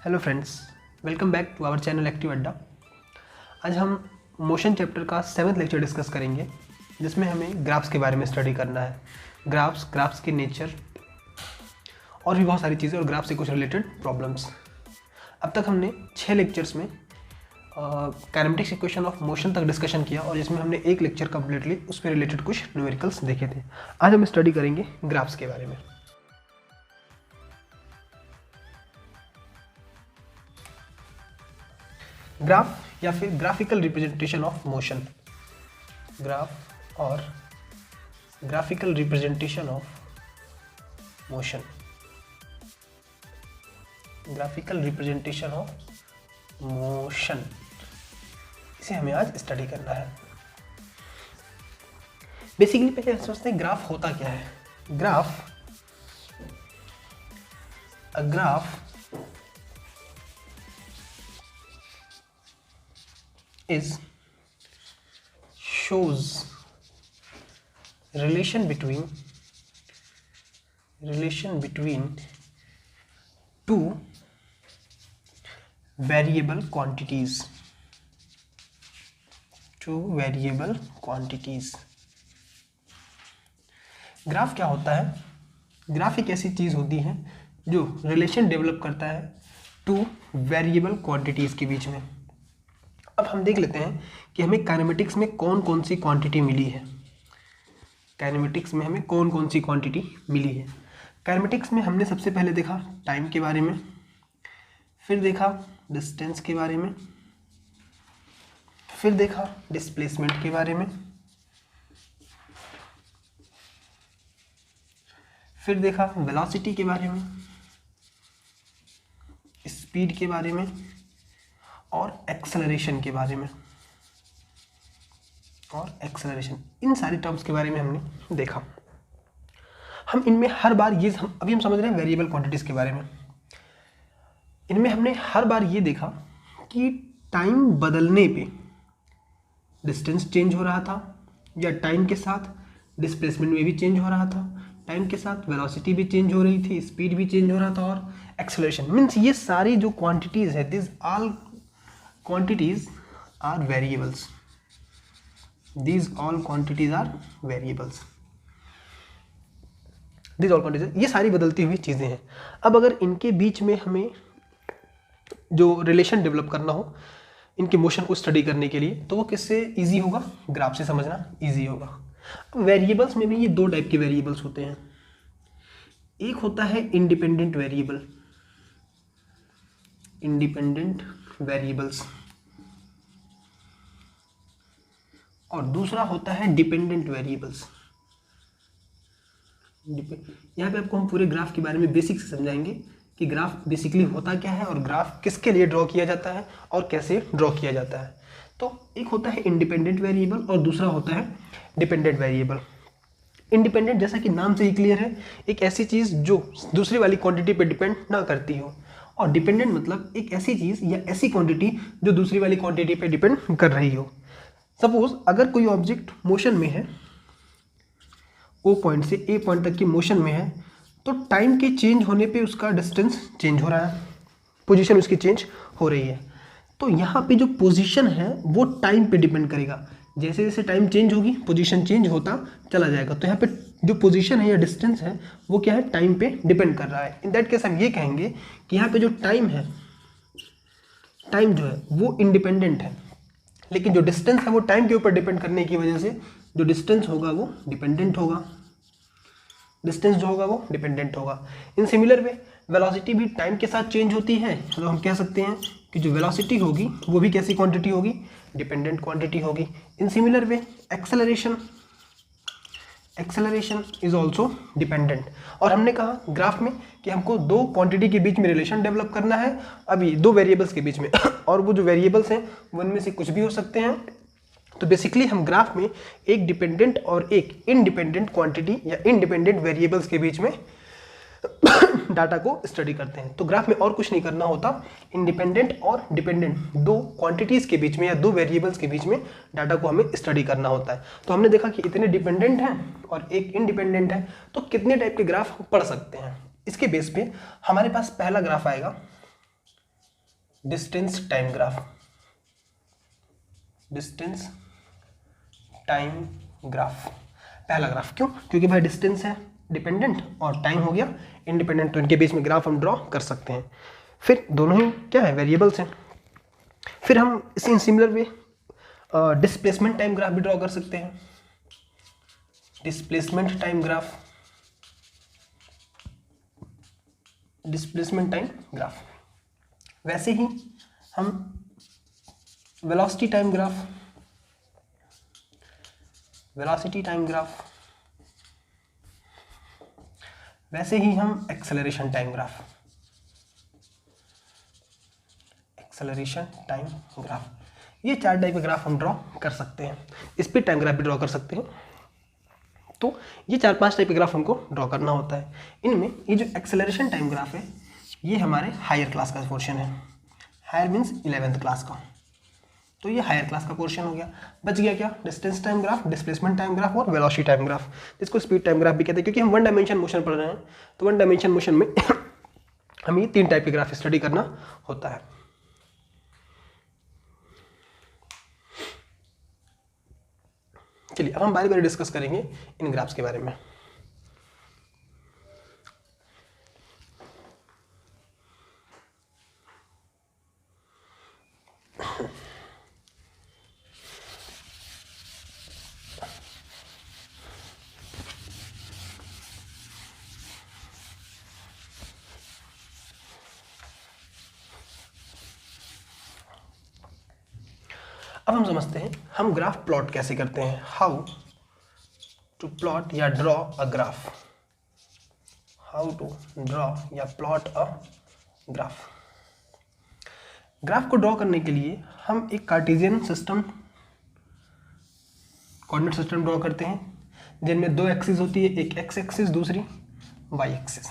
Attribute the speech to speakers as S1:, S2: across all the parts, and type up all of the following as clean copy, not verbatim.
S1: Hello friends, welcome back to our channel Active Adda. आज हम motion chapter का 7th lecture discuss करेंगे, जिसमें हमें ग्राफ्स के बारे में स्टडी करना है। ग्राफ्स के नेचर और भी बहुत सारी चीज़ें और ग्राफ से कुछ रिलेटेड प्रॉब्लम्स। अब तक हमने 6 लेक्चर्स में काइनेमेटिक्स इक्वेशन ऑफ मोशन तक डिस्कशन किया और जिसमें हमने एक लेक्चर कम्प्लीटली उस पर रिलेटेड कुछ न्यूमेरिकल्स देखे थे। आज हम स्टडी करेंगे ग्राफ्स के बारे में। ग्राफ या फिर graphical representation of motion. Graph और graphical representation of motion. Graphical representation of motion, इसे हमें आज स्टडी करना है। बेसिकली पहले समझते हैं ग्राफ होता क्या है। A graph shows relation between two variable quantities. Graph क्या होता है? ग्राफ एक ऐसी चीज होती है जो रिलेशन डेवलप करता है टू वेरिएबल क्वांटिटीज के बीच में। अब हम देख लेते हैं कि हमें काइनेमेटिक्स में कौन कौन सी क्वांटिटी मिली है। काइनेमेटिक्स में हमें कौन कौन सी क्वांटिटी मिली है। काइनेमेटिक्स में हमने सबसे पहले देखा टाइम के बारे में, फिर देखा डिस्टेंस के बारे में, फिर देखा डिस्प्लेसमेंट के बारे में, फिर देखा वेलोसिटी के बारे में, स्पीड के बारे में और एक्सेलरेशन के बारे में। इन सारी टर्म्स के बारे में हमने देखा। हम इनमें हर बार अभी हम समझ रहे हैं वेरिएबल क्वांटिटीज के बारे में। इनमें हमने हर बार ये देखा कि टाइम बदलने पे डिस्टेंस चेंज हो रहा था, या टाइम के साथ डिस्प्लेसमेंट में भी चेंज हो रहा था, टाइम के साथ वेलोसिटी भी चेंज हो रही थी, स्पीड भी चेंज हो रहा था, और एक्सेलरेशन मीन्स ये सारी जो क्वांटिटीज है, this all quantities are variables. These all quantities are variables. These all quantities, ये सारी बदलती हुई चीज़ें हैं। अब अगर इनके बीच में हमें जो रिलेशन डेवलप करना हो इनके मोशन को स्टडी करने के लिए, तो वो किससे इजी होगा? ग्राफ से समझना इजी होगा। वेरिएबल्स में भी ये दो टाइप के वेरिएबल्स होते हैं। एक होता है इंडिपेंडेंट वेरिएबल, इंडिपेंडेंट वेरिएबल्स, और दूसरा होता है डिपेंडेंट वेरिएबल्स। यहाँ पे आपको हम पूरे ग्राफ के बारे में बेसिक से समझाएंगे कि ग्राफ बेसिकली होता क्या है और ग्राफ किसके लिए ड्रॉ किया जाता है और कैसे ड्रॉ किया जाता है। तो एक होता है इंडिपेंडेंट वेरिएबल और दूसरा होता है डिपेंडेंट वेरिएबल। इंडिपेंडेंट जैसा कि नाम से ही क्लियर है, एक ऐसी चीज़ जो दूसरी वाली क्वांटिटी पे डिपेंड ना करती हो, और डिपेंडेंट मतलब एक ऐसी चीज़ या ऐसी क्वांटिटी जो दूसरी वाली क्वांटिटी पे डिपेंड कर रही हो। सपोज अगर कोई ऑब्जेक्ट मोशन में है, ओ पॉइंट से ए पॉइंट तक की मोशन में है, तो टाइम के चेंज होने पे उसका डिस्टेंस चेंज हो रहा है, पोजीशन उसकी चेंज हो रही है। तो यहाँ पे जो पोजीशन है वो टाइम पे डिपेंड करेगा। जैसे जैसे टाइम चेंज होगी पोजीशन चेंज होता चला जाएगा। तो यहाँ पे जो पोजीशन है या डिस्टेंस है वो क्या है? टाइम पे डिपेंड कर रहा है। इन दैट केस हम ये कहेंगे कि यहाँ पे जो टाइम है, टाइम जो है वो इंडिपेंडेंट है, लेकिन जो डिस्टेंस है वो टाइम के ऊपर डिपेंड करने की वजह से जो डिस्टेंस होगा वो डिपेंडेंट होगा। डिस्टेंस जो होगा वो डिपेंडेंट होगा। इन सिमिलर वे वेलोसिटी भी टाइम के साथ चेंज होती है, तो हम कह सकते हैं कि जो वेलोसिटी होगी वो भी कैसी क्वांटिटी होगी? डिपेंडेंट क्वांटिटी होगी। In similar way acceleration is also dependent. और हमने कहा ग्राफ में कि हमको दो क्वांटिटी के बीच में रिलेशन डेवलप करना है, अभी दो वेरिएबल्स के बीच में और वो जो वेरिएबल्स हैं वो इनमें से कुछ भी हो सकते हैं। तो बेसिकली हम ग्राफ में एक डिपेंडेंट और एक इंडिपेंडेंट क्वांटिटी या इंडिपेंडेंट वेरिएबल्स के बीच में डाटा को स्टडी करते हैं। तो ग्राफ में और कुछ नहीं करना होता, इंडिपेंडेंट और डिपेंडेंट दो क्वांटिटीज़ के बीच में या दो वेरिएबल्स के बीच में डाटा को हमें स्टडी करना होता है। तो हमने देखा कि इतने डिपेंडेंट हैं और एक इंडिपेंडेंट है, तो कितने टाइप के ग्राफ पढ़ सकते हैं। इसके बेस पे हमारे पास पहला ग्राफ आएगा distance time graph, distance time graph पहला ग्राफ। क्यों? क्योंकि भाई डिस्टेंस है डिपेंडेंट और टाइम हो गया इंडिपेंडेंट, तो इनके बीच में ग्राफ हम ड्रॉ कर सकते हैं। फिर दोनों ही क्या है, वेरिएबल्स हैं। फिर हम इसी similar way displacement time graph भी ड्रॉ कर सकते हैं, displacement time graph, displacement time graph. वैसे ही हम velocity time graph, velocity time graph, वैसे ही हम acceleration time graph, acceleration time graph, ये 4 टाइप के ग्राफ हम ड्रॉ कर सकते हैं। स्पीड टाइम ग्राफ भी ड्रॉ कर सकते हैं। तो ये 4-5 टाइप के ग्राफ हमको ड्रॉ करना होता है। इनमें ये जो एक्सेलरेशन टाइम ग्राफ है ये हमारे हायर क्लास का पोर्शन है, हायर मीन्स 11th क्लास का, तो ये हायर क्लास का पोर्शन हो गया। बच गया क्या, distance time graph, displacement time graph और वेलोसिटी टाइम ग्राफ, जिसको स्पीड टाइम ग्राफ भी कहते हैं, क्योंकि हम 1 डायमेंशन मोशन पढ़ रहे हैं। तो 1 डायमेंशन मोशन में हमें 3 टाइप के ग्राफ स्टडी करना होता है। चलिए अब हम बारी बारी डिस्कस करेंगे इन ग्राफ्स के बारे में। अब हम समझते हैं हम ग्राफ प्लॉट कैसे करते हैं, हाउ टू प्लॉट या draw a graph, how to draw या प्लॉट अ ग्राफ। ग्राफ को ड्रॉ करने के लिए हम एक Cartesian system, coordinate system draw करते हैं जिनमें 2 एक्सिस होती है, एक एक्स एक्सिस दूसरी वाई एक्सिस।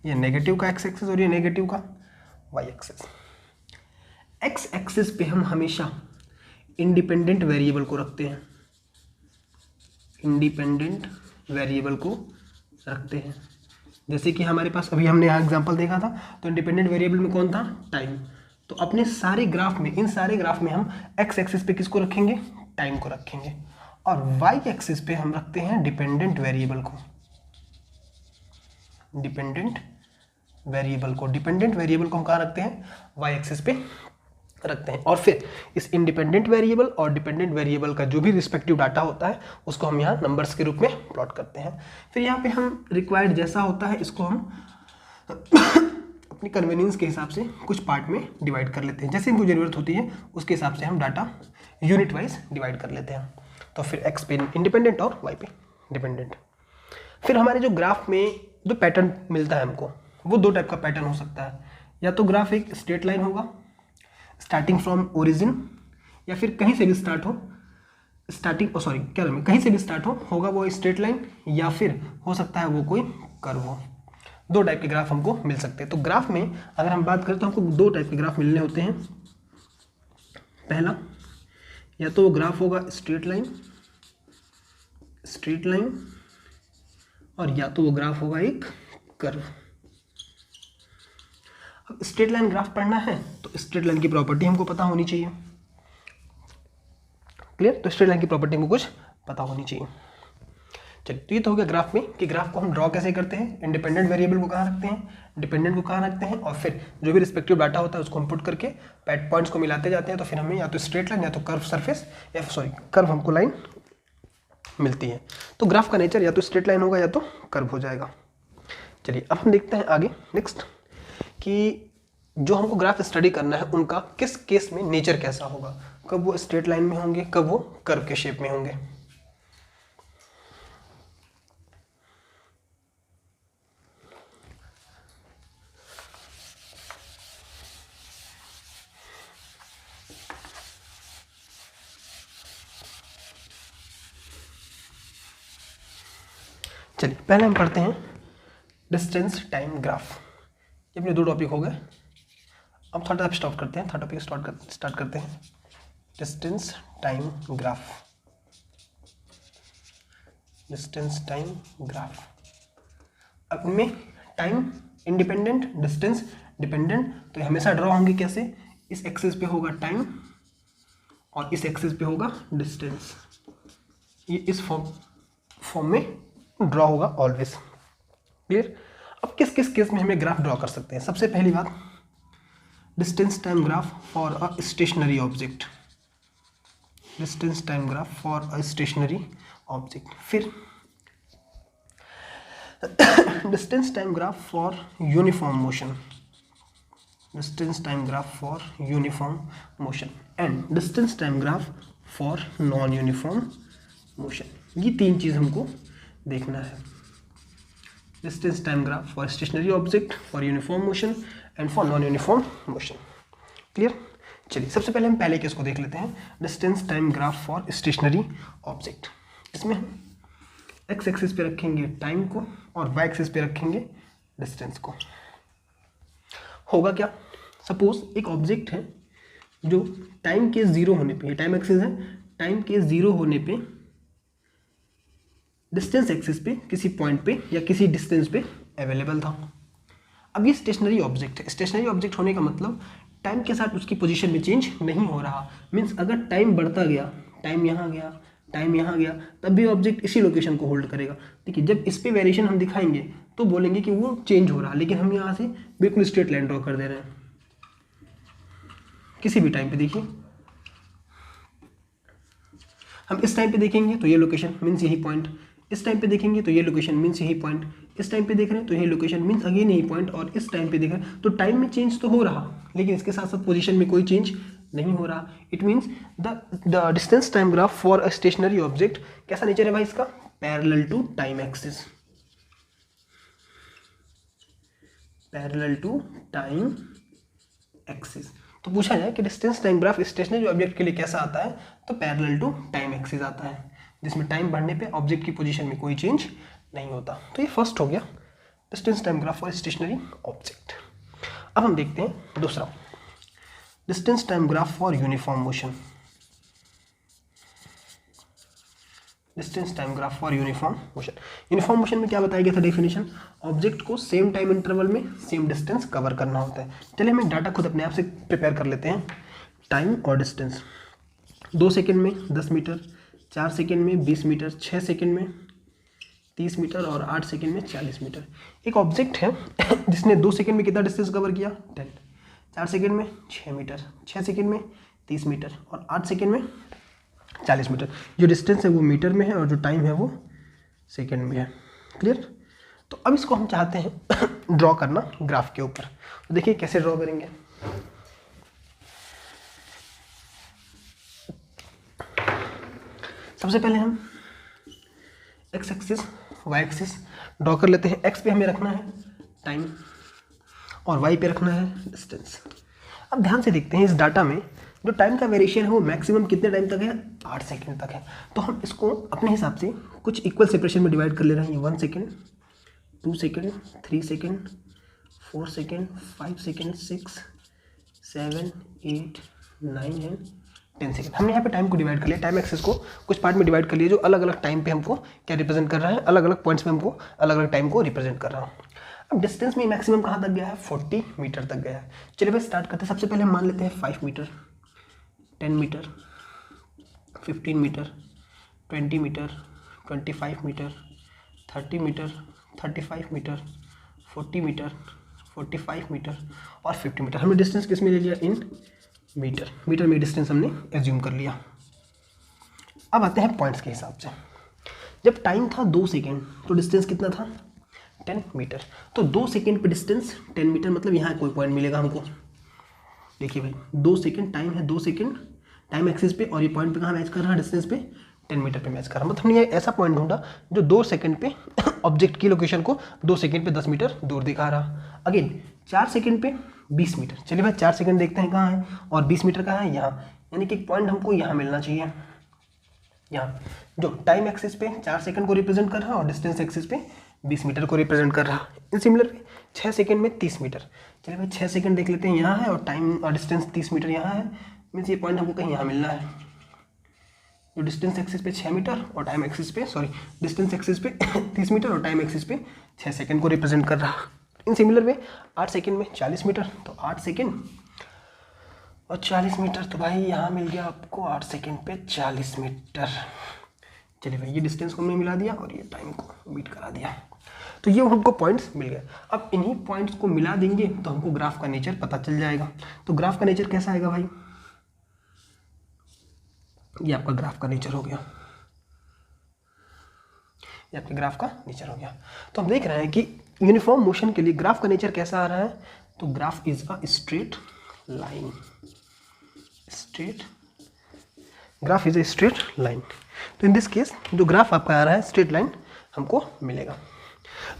S1: ये नेगेटिव का एक्स एक्सिस और ये नेगेटिव का वाई एक्सिस। एक्स एक्सिस पे हम हमेशा इंडिपेंडेंट वेरिएबल को रखते हैं, इंडिपेंडेंट वेरिएबल को रखते हैं। जैसे कि हमारे पास अभी हमने यहाँ एग्जांपल देखा था, तो इंडिपेंडेंट वेरिएबल में कौन था, टाइम। तो अपने सारे ग्राफ में, इन सारे ग्राफ में हम एक्स एक्सिस पे किसको रखेंगे, टाइम को रखेंगे, और वाई एक्सिस पे हम रखते हैं डिपेंडेंट वेरिएबल को, डिपेंडेंट वेरिएबल को। डिपेंडेंट वेरिएबल को हम कहाँ रखते हैं, वाई एक्सिस पे रखते हैं। और फिर इस इंडिपेंडेंट वेरिएबल और डिपेंडेंट वेरिएबल का जो भी रिस्पेक्टिव डाटा होता है उसको हम यहाँ नंबर्स के रूप में प्लॉट करते हैं। फिर यहाँ पे हम रिक्वायर्ड जैसा होता है इसको हम अपनी कन्वीनियंस के हिसाब से कुछ पार्ट में डिवाइड कर लेते हैं, जैसे इनको ज़रूरत होती है उसके हिसाब से हम डाटा यूनिट वाइज डिवाइड कर लेते हैं। तो फिर एक्स पे इंडिपेंडेंट और वाई पे डिपेंडेंट। फिर हमारे जो ग्राफ में जो पैटर्न मिलता है हमको, वो 2 टाइप का पैटर्न हो सकता है। या तो ग्राफ एक स्ट्रेट लाइन होगा स्टार्टिंग फ्रॉम ओरिजिन, या फिर कहीं से भी स्टार्ट हो, कहीं से भी स्टार्ट होगा वो स्ट्रेट लाइन, या फिर हो सकता है वो कोई कर्व हो। 2 टाइप के ग्राफ हमको मिल सकते हैं। तो ग्राफ में अगर हम बात करें तो हमको 2 टाइप के ग्राफ मिलने होते हैं। पहला, या तो वो ग्राफ होगा स्ट्रेट लाइन, और या तो वो ग्राफ होगा एक कर्व। अब स्ट्रेट लाइन ग्राफ पढ़ना है तो स्ट्रेट लाइन की प्रॉपर्टी हमको पता होनी चाहिए, क्लियर। तो स्ट्रेट लाइन की प्रॉपर्टी हमको कुछ पता होनी चाहिए। चलिए, तो ये तो हो गया ग्राफ में कि ग्राफ को हम ड्रॉ कैसे करते हैं, इंडिपेंडेंट वेरिएबल को कहाँ रखते हैं, डिपेंडेंट को कहाँ रखते हैं, और फिर जो भी रिस्पेक्टिव डाटा होता है उसको हम पुट करके पॉइंट्स को मिलाते जाते हैं। तो फिर हमें या तो स्ट्रेट लाइन या तो कर्व सरफेस या कर्व हमको लाइन मिलती है। तो ग्राफ का नेचर या तो स्ट्रेट लाइन होगा या तो कर्व हो जाएगा। चलिए अब हम देखते हैं आगे नेक्स्ट कि जो हमको ग्राफ स्टडी करना है उनका किस केस में नेचर कैसा होगा, कब वो स्ट्रेट लाइन में होंगे, कब वो कर्व के शेप में होंगे। चलिए पहले हम पढ़ते हैं डिस्टेंस टाइम ग्राफ। ये अपने 2 टॉपिक हो गए। अब थर्ड टॉपिक स्टार्ट करते हैं, स्टार्ट करते हैं distance time graph. Distance time graph, अब इनमें टाइम इंडिपेंडेंट, डिस्टेंस डिपेंडेंट, तो ये हमेशा ड्रॉ होंगे कैसे, इस एक्सिस पे होगा टाइम और इस एक्सिस पे होगा डिस्टेंस। ये इस फॉर्म में ड्रॉ होगा ऑलवेज। क्लियर। अब किस किस केस में हमें ग्राफ ड्रॉ कर सकते हैं? सबसे पहली बात, distance time graph for a stationary object, distance time graph for a stationary object. फिर distance time graph for uniform motion, distance time graph for uniform motion and distance time graph for non uniform motion. ये तीन चीज़ हमको देखना है, distance time graph for stationary object, for uniform motion and for non uniform motion. Clear. चलिए सबसे पहले हम पहले केस को देख लेते हैं, distance time graph for stationary object. इसमें हम एक्स एक्सिस पे रखेंगे टाइम को और वाई एक्सिस पे रखेंगे डिस्टेंस को। होगा क्या, सपोज एक ऑब्जेक्ट है जो टाइम के जीरो होने पे, टाइम एक्सिस है, टाइम के जीरो होने पे डिस्टेंस एक्सिस पे किसी पॉइंट पे या किसी डिस्टेंस पे अवेलेबल था। अब ये स्टेशनरी ऑब्जेक्ट है। स्टेशनरी ऑब्जेक्ट होने का मतलब टाइम के साथ उसकी पोजीशन में चेंज नहीं हो रहा। मीन्स अगर टाइम बढ़ता गया, टाइम यहाँ गया, टाइम यहाँ गया, तब भी ऑब्जेक्ट इसी लोकेशन को होल्ड करेगा। देखिए जब इस पे वेरिएशन हम दिखाएंगे तो बोलेंगे कि वो चेंज हो रहा, लेकिन हम यहाँ से बिल्कुल स्ट्रेट लाइन ड्रॉ कर दे रहे हैं किसी भी टाइम पे। देखिए हम इस टाइम पे देखेंगे तो ये लोकेशन मीन्स यही पॉइंट, इस टाइम पे देखेंगे तो ये लोकेशन मीन्स यही पॉइंट, इस टाइम पे देख रहे हैं तो यही लोकेशन मीन्स अगेन यही पॉइंट, और इस टाइम पे देख रहे हैं तो टाइम में चेंज तो हो रहा, लेकिन इसके साथ साथ पोजीशन में कोई चेंज नहीं हो रहा। It means the distance time graph for a stationary object कैसा नेचर है भाई इसका, parallel to time axis, parallel to time axis. तो पूछा जाए कि distance time graph stationary object के लिए कैसा आता है, तो पैरेलल टू टाइम एक्सिस आता है, जिसमें टाइम बढ़ने पे ऑब्जेक्ट की पोजीशन में कोई चेंज नहीं होता। तो ये फर्स्ट हो गया distance time graph for stationary object. अब हम देखते हैं दूसरा, distance time graph for uniform motion, distance time graph for uniform motion. Uniform motion में क्या बताया गया था डेफिनेशन, ऑब्जेक्ट को सेम टाइम इंटरवल में सेम डिस्टेंस कवर करना होता है। चलिए हम डाटा खुद अपने आप से प्रिपेयर कर लेते हैं। टाइम और डिस्टेंस, 2 सेकेंड में 10 मीटर, 4 सेकेंड में 20 मीटर, 6 सेकेंड में 30 मीटर और 8 सेकेंड में 40 मीटर। एक ऑब्जेक्ट है जिसने 2 सेकेंड में कितना डिस्टेंस कवर किया, 10, 4 सेकेंड में 6 मीटर, 6 सेकेंड में 30 मीटर और 8 सेकेंड में 40 मीटर। जो डिस्टेंस है वो मीटर में है और जो टाइम है वो सेकेंड में है। क्लियर। तो अब इसको हम चाहते हैं ड्रॉ करना ग्राफ के ऊपर। तो देखिए कैसे ड्रॉ करेंगे। सबसे पहले हम X axis Y axis draw कर लेते हैं। एक्स पे हमें रखना है टाइम और वाई पे रखना है डिस्टेंस। अब ध्यान से देखते हैं इस डाटा में जो टाइम का वेरिएशन है वो मैक्सिमम कितने टाइम तक है, 8 सेकेंड तक है। तो हम इसको अपने हिसाब से कुछ इक्वल सेपरेशन में डिवाइड कर ले रहे हैं। 1 second, 2 second, 3 second, 4 second, 5 second, 6, 7, 8, 9 and 10 second. हमने यहाँ पे टाइम को डिवाइड कर लिया, टाइम एक्सिस को कुछ पार्ट में डिवाइड कर लिया जो अलग अलग टाइम पे हमको क्या रिप्रेजेंट कर रहा है, अलग अलग पॉइंट्स में हमको अलग अलग टाइम को रिप्रेजेंट कर रहा हूँ। अब डिस्टेंस में मैक्सिमम कहाँ तक गया है, 40 मीटर तक गया है। चलिए भाई स्टार्ट करते हैं। सबसे पहले हम मान लेते हैं 5 metre, 10 metre, 15 metre, 20 metre, 25 metre, 30 metre, 35 metre, 40 metre, 45 metre और 50 मीटर। हमने डिस्टेंस किस में ले लिया, इन मीटर। मीटर में डिस्टेंस हमने एज्यूम कर लिया। अब आते हैं पॉइंट्स के हिसाब से। जब टाइम था 2 सेकेंड तो डिस्टेंस कितना था, 10 मीटर। तो 2 सेकेंड पे डिस्टेंस 10 मीटर, मतलब यहाँ कोई पॉइंट मिलेगा हमको। देखिए भाई 2 सेकेंड टाइम है, 2 सेकेंड टाइम एक्सिस पे, और ये पॉइंट पे कहाँ मैच कर रहा है, डिस्टेंस पे 10 मीटर पे मैच कर रहा है। मतलब हमने ये ऐसा पॉइंट ढूंढा जो 2 सेकेंड पे ऑब्जेक्ट की लोकेशन को 2 सेकेंड पे 10 मीटर दूर दिखा रहा। अगेन 4 सेकेंड पे 20 मीटर। चलिए भाई 4 सेकेंड देखते हैं कहाँ है, और 20 मीटर कहाँ है, यहाँ। यानी कि एक पॉइंट हमको यहाँ मिलना चाहिए, यहाँ जो टाइम एक्सिस पे 4 सेकेंड को रिप्रेजेंट कर रहा है और डिस्टेंस एक्सिस पे 20 मीटर को रिप्रेजेंट कर रहा। इन सिमिलर वे 6 सेकेंड में 30 मीटर। चलिए भाई 6 सेकेंड देख लेते हैं, यहाँ है, और टाइम और डिस्टेंस 30 मीटर यहाँ है। मीन्स ये पॉइंट हमको कहीं यहाँ मिलना है, जो डिस्टेंस एक्सिस पे 6 मीटर और टाइम एक्सिस पे डिस्टेंस एक्सिस पे 30 मीटर और टाइम एक्सिस पे 6 सेकेंड को रिप्रेजेंट कर रहा। इन सिमिलर वे 8 सेकेंड में 40 मीटर, तो 8 सेकेंड और 40 मीटर तो भाई यहाँ मिल गया आपको 8 सेकेंड पे 40 मीटर। चलिए भाई, ये डिस्टेंस को हमने मिला दिया और ये टाइम को बीट करा दिया। तो ये हमको पॉइंट्स मिल गए। अब इन्हीं पॉइंट्स को मिला देंगे तो हमको ग्राफ का नेचर पता चल जाएगा। तो ग्राफ का नेचर कैसा आएगा भाई? ये आपका ग्राफ का नेचर हो गया, ये आपके ग्राफ का नेचर हो गया। तो हम देख रहे हैं कि यूनिफॉर्म मोशन के लिए ग्राफ का नेचर कैसा आ रहा है? तो graph is a straight line, graph is a straight line. तो इन दिस केस जो ग्राफ आपका आ रहा है स्ट्रेट लाइन हमको मिलेगा।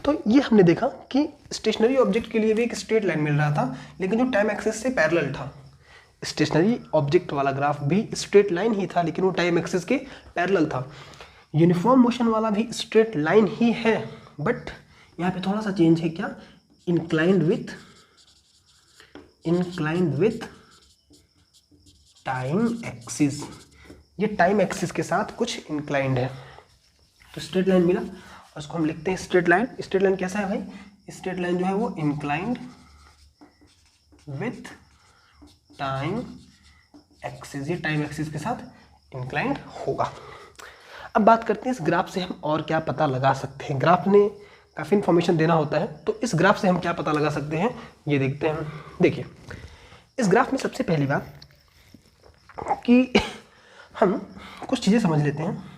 S1: तो ये हमने देखा कि स्टेशनरी ऑब्जेक्ट के लिए भी एक स्ट्रेट लाइन मिल रहा था, लेकिन जो टाइम एक्सिस से पैरेलल था। स्टेशनरी ऑब्जेक्ट वाला ग्राफ भी स्ट्रेट लाइन ही था, लेकिन वो टाइम एक्सिस के पैरेलल था। यूनिफॉर्म मोशन वाला भी स्ट्रेट लाइन ही है, बट यहाँ पे थोड़ा सा चेंज है। क्या? Inclined with time axis. ये टाइम एक्सिस के साथ कुछ इंक्लाइंड है। तो स्ट्रेट लाइन मिला और उसको हम लिखते हैं स्ट्रेट लाइन। स्ट्रेट लाइन कैसा है भाई? स्ट्रेट लाइन जो है वो इंक्लाइंड विथ टाइम एक्सिस, ये टाइम एक्सिस के साथ इंक्लाइंड होगा। अब बात करते हैं इस ग्राफ से हम और क्या पता लगा सकते हैं। ग्राफ ने काफ़ी इन्फॉर्मेशन देना होता है, तो इस ग्राफ से हम क्या पता लगा सकते हैं ये देखते हैं। देखिए, इस ग्राफ में सबसे पहली बात कि हम कुछ चीज़ें समझ लेते हैं।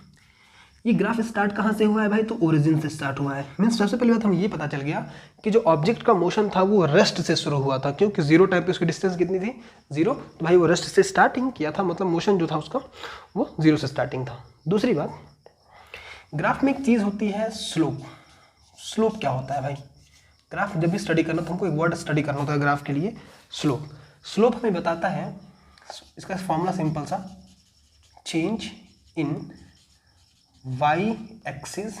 S1: ये ग्राफ स्टार्ट कहाँ से हुआ है भाई? तो ओरिजिन से स्टार्ट हुआ है। मीन्स सबसे पहली बात हमें ये पता चल गया कि जो ऑब्जेक्ट का मोशन था वो रेस्ट से शुरू हुआ था, क्योंकि जीरो टाइम पे उसकी डिस्टेंस कितनी थी? 0। तो भाई वो रेस्ट से स्टार्टिंग किया था, मतलब मोशन जो था उसका वो 0 से स्टार्टिंग था। दूसरी बात, ग्राफ में एक चीज़ होती है स्लोप। स्लोप क्या होता है भाई? ग्राफ जब भी स्टडी करना तो हमको एक वर्ड स्टडी करना होता है ग्राफ के लिए, स्लोप। स्लोप हमें बताता है, इसका फॉर्मूला सिंपल सा, change in y axis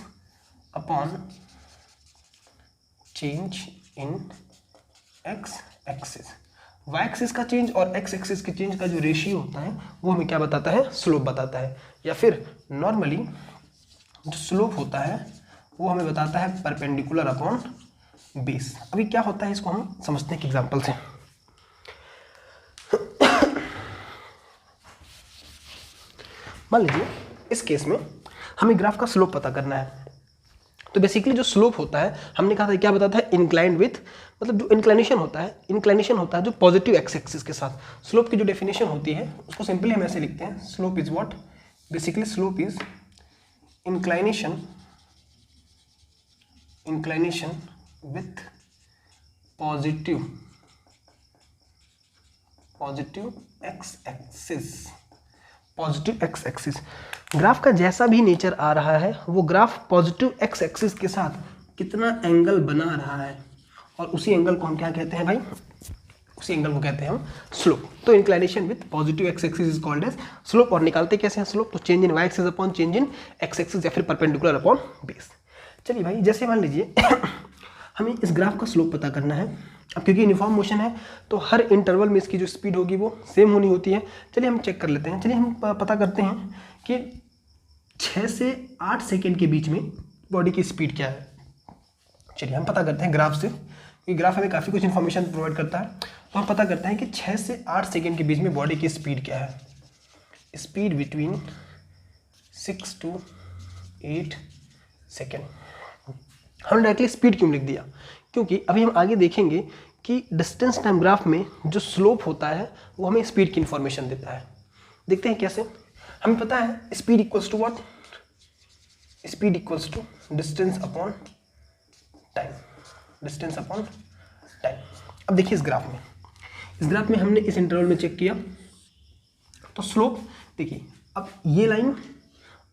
S1: upon change in x axis. y axis का चेंज और x एक्सिस के चेंज का जो रेशियो होता है वो हमें क्या बताता है? स्लोप बताता है। या फिर नॉर्मली जो स्लोप होता है वो हमें बताता है परपेंडिकुलर अपॉन बेस। अभी क्या होता है इसको हम समझते हैं एक एग्जांपल से। मान लीजिए इस केस में हमें ग्राफ का स्लोप पता करना है। तो बेसिकली जो स्लोप होता है हमने कहा था क्या बताता है? इंक्लाइंड विथ, मतलब जो इंक्लाइनेशन होता है जो पॉजिटिव एक्स एक्सिस के साथ। स्लोप की जो डेफिनेशन होती है उसको सिंपली हम ऐसे लिखते हैं, slope is what? Basically slope is inclination with positive X axis, positive X axis. Graph का जैसा भी नेचर आ रहा है वो ग्राफ पॉजिटिव एक्स एक्सिस के साथ कितना एंगल बना रहा है, और उसी एंगल को हम क्या कहते हैं भाई? उसी एंगल को कहते हैं हम स्लोप। तो inclination with positive X axis is called as slope. और निकालते कैसे हैं स्लोप? तो change in Y axis upon change in x axis, या फिर परपेंडिकुलर अपॉन बेस। चलिए भाई, जैसे मान लीजिए हमें इस ग्राफ का स्लोप पता करना है। अब क्योंकि यूनिफॉर्म मोशन है तो हर इंटरवल में इसकी जो स्पीड होगी वो सेम होनी होती है। चलिए हम चेक कर लेते हैं। चलिए हम पता करते हैं कि 6 से 8 सेकेंड के बीच में बॉडी की स्पीड क्या है। चलिए हम पता करते हैं ग्राफ से, क्योंकि ग्राफ हमें काफ़ी कुछ इन्फॉर्मेशन प्रोवाइड करता है। तो हम पता करते हैं कि 6 से 8 सेकेंड के बीच में बॉडी की स्पीड क्या है। Speed between 6 to 8 second. हमने डायरेक्टली स्पीड क्यों लिख दिया? क्योंकि अभी हम आगे देखेंगे कि डिस्टेंस टाइम ग्राफ में जो स्लोप होता है वो हमें स्पीड की इन्फॉर्मेशन देता है। देखते हैं कैसे। हमें पता है speed equals to what? Speed equals to distance upon time, distance upon time. अब देखिए इस ग्राफ में हमने इस इंटरवल में चेक किया तो स्लोप देखिए, अब ये लाइन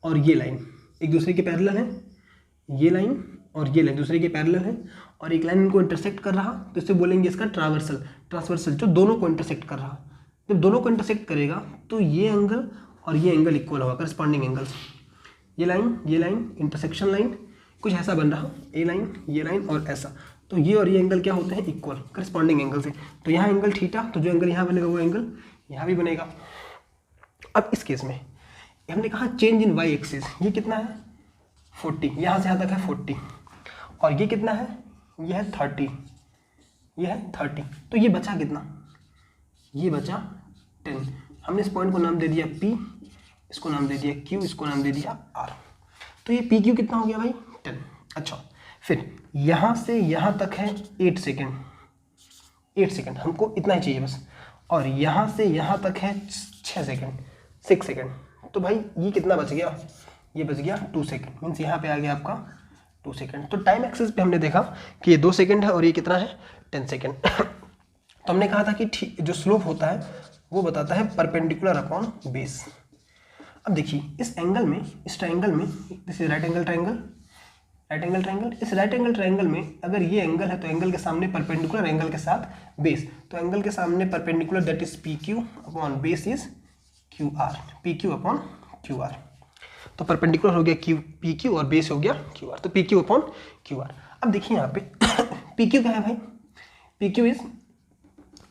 S1: और ये लाइन एक दूसरे के पैरेलल हैं, ये लाइन और ये लाइन दूसरे के पैरेलल हैं, और एक लाइन इनको इंटरसेक्ट कर रहा तो इसे बोलेंगे इसका ट्रांसवर्सल, जो दोनों को इंटरसेक्ट कर रहा। जब दोनों को इंटरसेक्ट करेगा तो ये एंगल और ये एंगल इक्वल होगा, करस्पॉन्डिंग एंगल्स। ये लाइन इंटरसेक्शन लाइन कुछ ऐसा बन रहा, ये लाइन और ऐसा, तो ये और ये एंगल क्या होते हैं? इक्वल, करस्पॉन्डिंग एंगल से। तो यहाँ एंगल थीटा, तो जो एंगल यहाँ बनेगा वो एंगल यहाँ भी बनेगा। अब इस केस में हमने कहा चेंज इन वाई एक्सिस, ये कितना है? 40, यहाँ से यहाँ तक है 40, और ये कितना है? ये है 30, ये है 30। तो ये बचा कितना? ये बचा 10। हमने इस पॉइंट को नाम दे दिया P, इसको नाम दे दिया Q, इसको नाम दे दिया R। तो ये PQ कितना हो गया भाई 10। अच्छा, फिर यहाँ से यहाँ तक है 8 सेकेंड, 8 सेकेंड हमको इतना ही चाहिए बस। और यहाँ से यहाँ तक है 6 सेकेंड, 6 सेकेंड। तो भाई ये कितना बच गया, ये बच गया 2 सेकेंड, मीन्स यहाँ पे आ गया आपका 2 सेकेंड। तो टाइम एक्सेस पे हमने देखा कि ये 2 सेकेंड है और ये कितना है 10 सेकेंड। तो हमने कहा था कि ठीक जो स्लोप होता है वो बताता है परपेंडिकुलर अपॉन बेस। अब देखिए इस एंगल में, इस ट्राइंगल में, this is right angle triangle, right angle triangle, इस राइट एंगल ट्राइंगल में अगर ये एंगल है तो एंगल के सामने परपेंडिकुलर एंगल के साथ बेस, तो एंगल के सामने perpendicular that is PQ upon base is QR, PQ upon QR। तो परपेंडिकुलर हो गया PQ और बेस हो गया QR, तो PQ अपॉन QR। अब देखिए यहाँ पे PQ क्या है भाई, PQ इज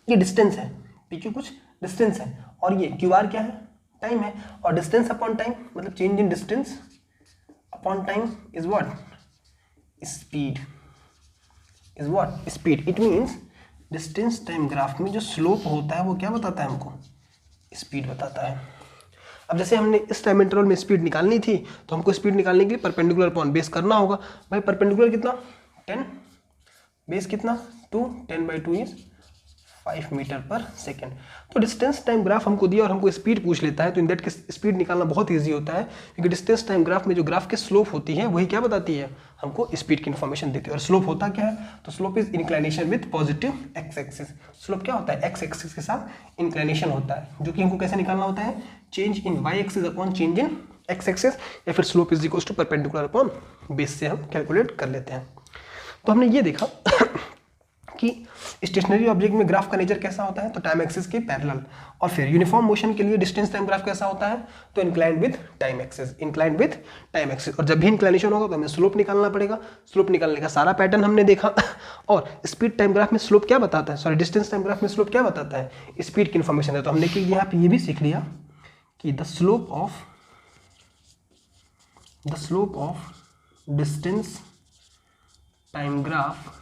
S1: ये डिस्टेंस है, PQ कुछ डिस्टेंस है, और ये QR क्या है, टाइम है। और डिस्टेंस अपॉन टाइम मतलब change in distance upon time is what, speed, is what speed. It means distance time graph में जो स्लोप होता है वो क्या बताता है हमको, स्पीड बताता है। अब जैसे हमने इस टाइम इंटरवल में स्पीड निकालनी थी तो हमको स्पीड निकालने के लिए परपेंडिकुलर अपॉन बेस करना होगा। भाई परपेंडिकुलर कितना 10, बेस कितना 2, 10/2 इज 5 मीटर पर सेकेंड। तो डिस्टेंस टाइम ग्राफ हमको दिया और हमको स्पीड पूछ लेता है, तो इन दैट केस स्पीड निकालना बहुत ईजी होता है, क्योंकि डिस्टेंस टाइम ग्राफ में जो ग्राफ की स्लोप होती है वही क्या बताती है, हमको स्पीड की इन्फॉर्मेशन देती है। और स्लोप होता क्या है, तो slope is inclination with positive X axis. Slope क्या होता है, एक्स एक्सिस के साथ इंक्लाइनेशन होता है, जो कि हमको कैसे निकालना होता है, change in Y axis upon change in x axis, या फिर slope is equal to perpendicular upon base से हम कैलकुलेट कर लेते हैं। तो हमने ये देखा कि स्टेशनरी ऑब्जेक्ट में ग्राफ का नेचर कैसा होता है, तो टाइम एक्सिस के पैरेलल। और फिर यूनिफॉर्म मोशन के लिए डिस्टेंस टाइम ग्राफ कैसा होता है, तो inclined with time axis, inclined with time axis. और जब भी इंक्लाइनेशन होगा तो हमें स्लोप निकालना पड़ेगा। स्लोप निकालने का सारा पैटर्न हमने देखा। और स्पीड टाइम ग्राफ में स्लोप क्या बताता है, सॉरी डिस्टेंस टाइम ग्राफ में स्लोप क्या बताता है, स्पीड की इन्फॉर्मेशन है। तो हमने कि यहाँ पे ये भी सीख लिया कि the slope of distance time graph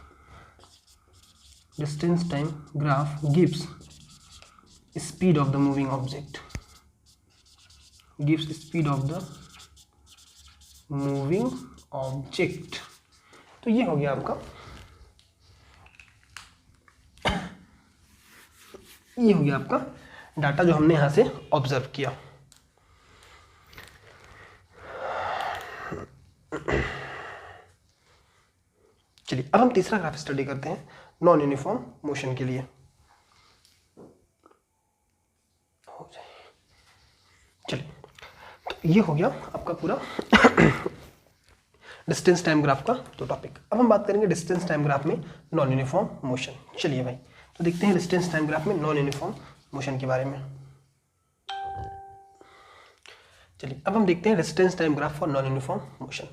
S1: gives speed of the moving object, तो ये हो गया आपका, डाटा जो हमने यहां से ऑब्जर्व किया। चलिए अब हम तीसरा ग्राफ स्टडी करते हैं नॉन यूनिफॉर्म मोशन के लिए। चलिए तो ये हो गया आपका पूरा डिस्टेंस टाइम ग्राफ का तो टॉपिक। अब हम बात करेंगे डिस्टेंस टाइम ग्राफ में नॉन यूनिफॉर्म मोशन। चलिए भाई तो देखते हैं डिस्टेंस टाइम ग्राफ में नॉन यूनिफॉर्म मोशन के बारे में। चलिए अब हम देखते हैं distance time graph for non uniform motion.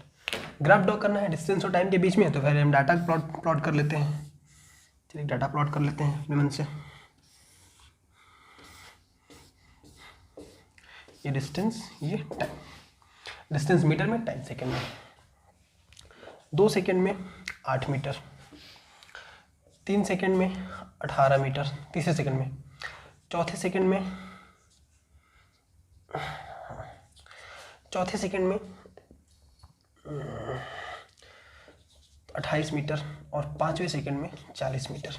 S1: Graph draw करना है डिस्टेंस और टाइम के बीच में, तो पहले हम डाटा प्लॉट कर लेते हैं। चलिए डाटा प्लॉट कर लेते हैं अपने मन से। ये डिस्टेंस, ये टाइम। डिस्टेंस मीटर में, टाइम सेकंड में। 2 सेकंड में 8 मीटर, 3 सेकंड में 18 मीटर, तीसरे सेकंड में, चौथे सेकंड में 28 मीटर और 5वें सेकंड में 40 मीटर।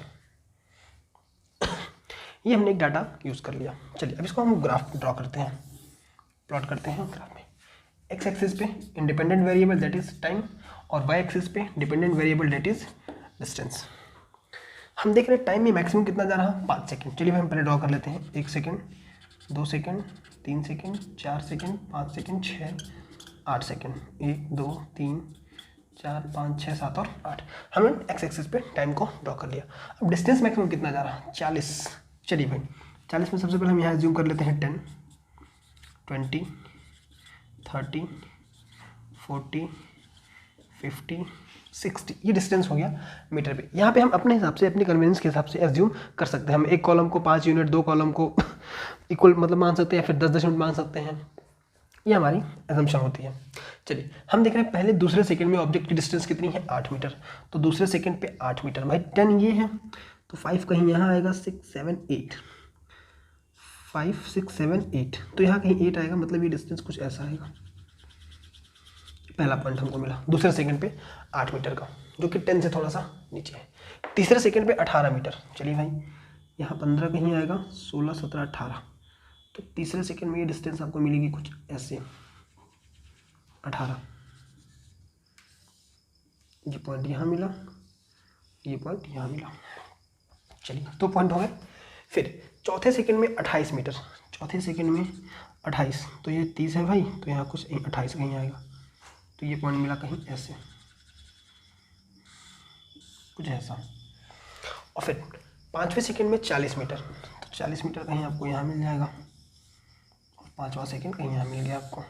S1: ये हमने एक डाटा यूज़ कर लिया। चलिए अब इसको हम ग्राफ ड्रॉ करते हैं, प्लॉट करते हैं ग्राफ में। एक्स एक्सिस पे independent variable that is time और वाई एक्सिस पे dependent variable that is distance. हम देख रहे हैं टाइम में मैक्सिमम कितना जा रहा है, 5 सेकंड। चलिए हम पहले ड्रॉ कर लेते हैं। 1 second, 2 second, 3 second, 4 second, 5 second, 6, 8 second. 1 2 3 4 5 6 7 और 8। हमने एक्स एक्सिस पे टाइम को ड्रॉ कर लिया। अब डिस्टेंस मैक्सिमम कितना जा रहा है, 40। चलिए भाई 40 में सबसे पहले हम यहाँ एज्यूम कर लेते हैं 10, 20, 30, 40, 50, 60। ये डिस्टेंस हो गया मीटर पे। यहाँ पे हम अपने हिसाब से, अपनी कन्वीनियंस के हिसाब से एज्यूम कर सकते हैं। हम एक कॉलम को 5 यूनिट, 2 कॉलम को इक्वल मतलब मान सकते हैं, या फिर 10 यूनिट मान सकते हैं। ये हमारी एजम्पशन होती है। चलिए हम देख रहे हैं पहले दूसरे सेकंड में ऑब्जेक्ट की डिस्टेंस कितनी है, 8 मीटर। तो दूसरे सेकंड पे 8 मीटर। भाई 10 ये है तो 5 कहीं यहाँ आएगा, 6 7 8, 5 6 7 8, तो यहाँ कहीं 8 आएगा, मतलब ये डिस्टेंस कुछ ऐसा आएगा। पहला पॉइंट हमको मिला। दूसरे सेकंड पे 8 मीटर का, जो कि 10 से थोड़ा सा नीचे है। तीसरे सेकंड पे 18 मीटर। चलिए भाई, यहाँ 15 कहीं आएगा, 16 17 18, तो तीसरे सेकंड में ये डिस्टेंस आपको मिलेगी कुछ ऐसे 18। ये पॉइंट यहाँ मिला, ये पॉइंट यहाँ मिला। चलिए 2 पॉइंट हो गए। फिर चौथे सेकंड में 28 मीटर, चौथे सेकंड में 28, तो ये 30 है भाई, तो यहाँ कुछ 28 कहीं आएगा, तो ये पॉइंट मिला कहीं ऐसे कुछ ऐसा। और फिर पाँचवें सेकंड में 40 मीटर, तो 40 मीटर कहीं आपको यहाँ मिल जाएगा, और पाँचवा सेकंड कहीं यहाँ मिल गया आपको।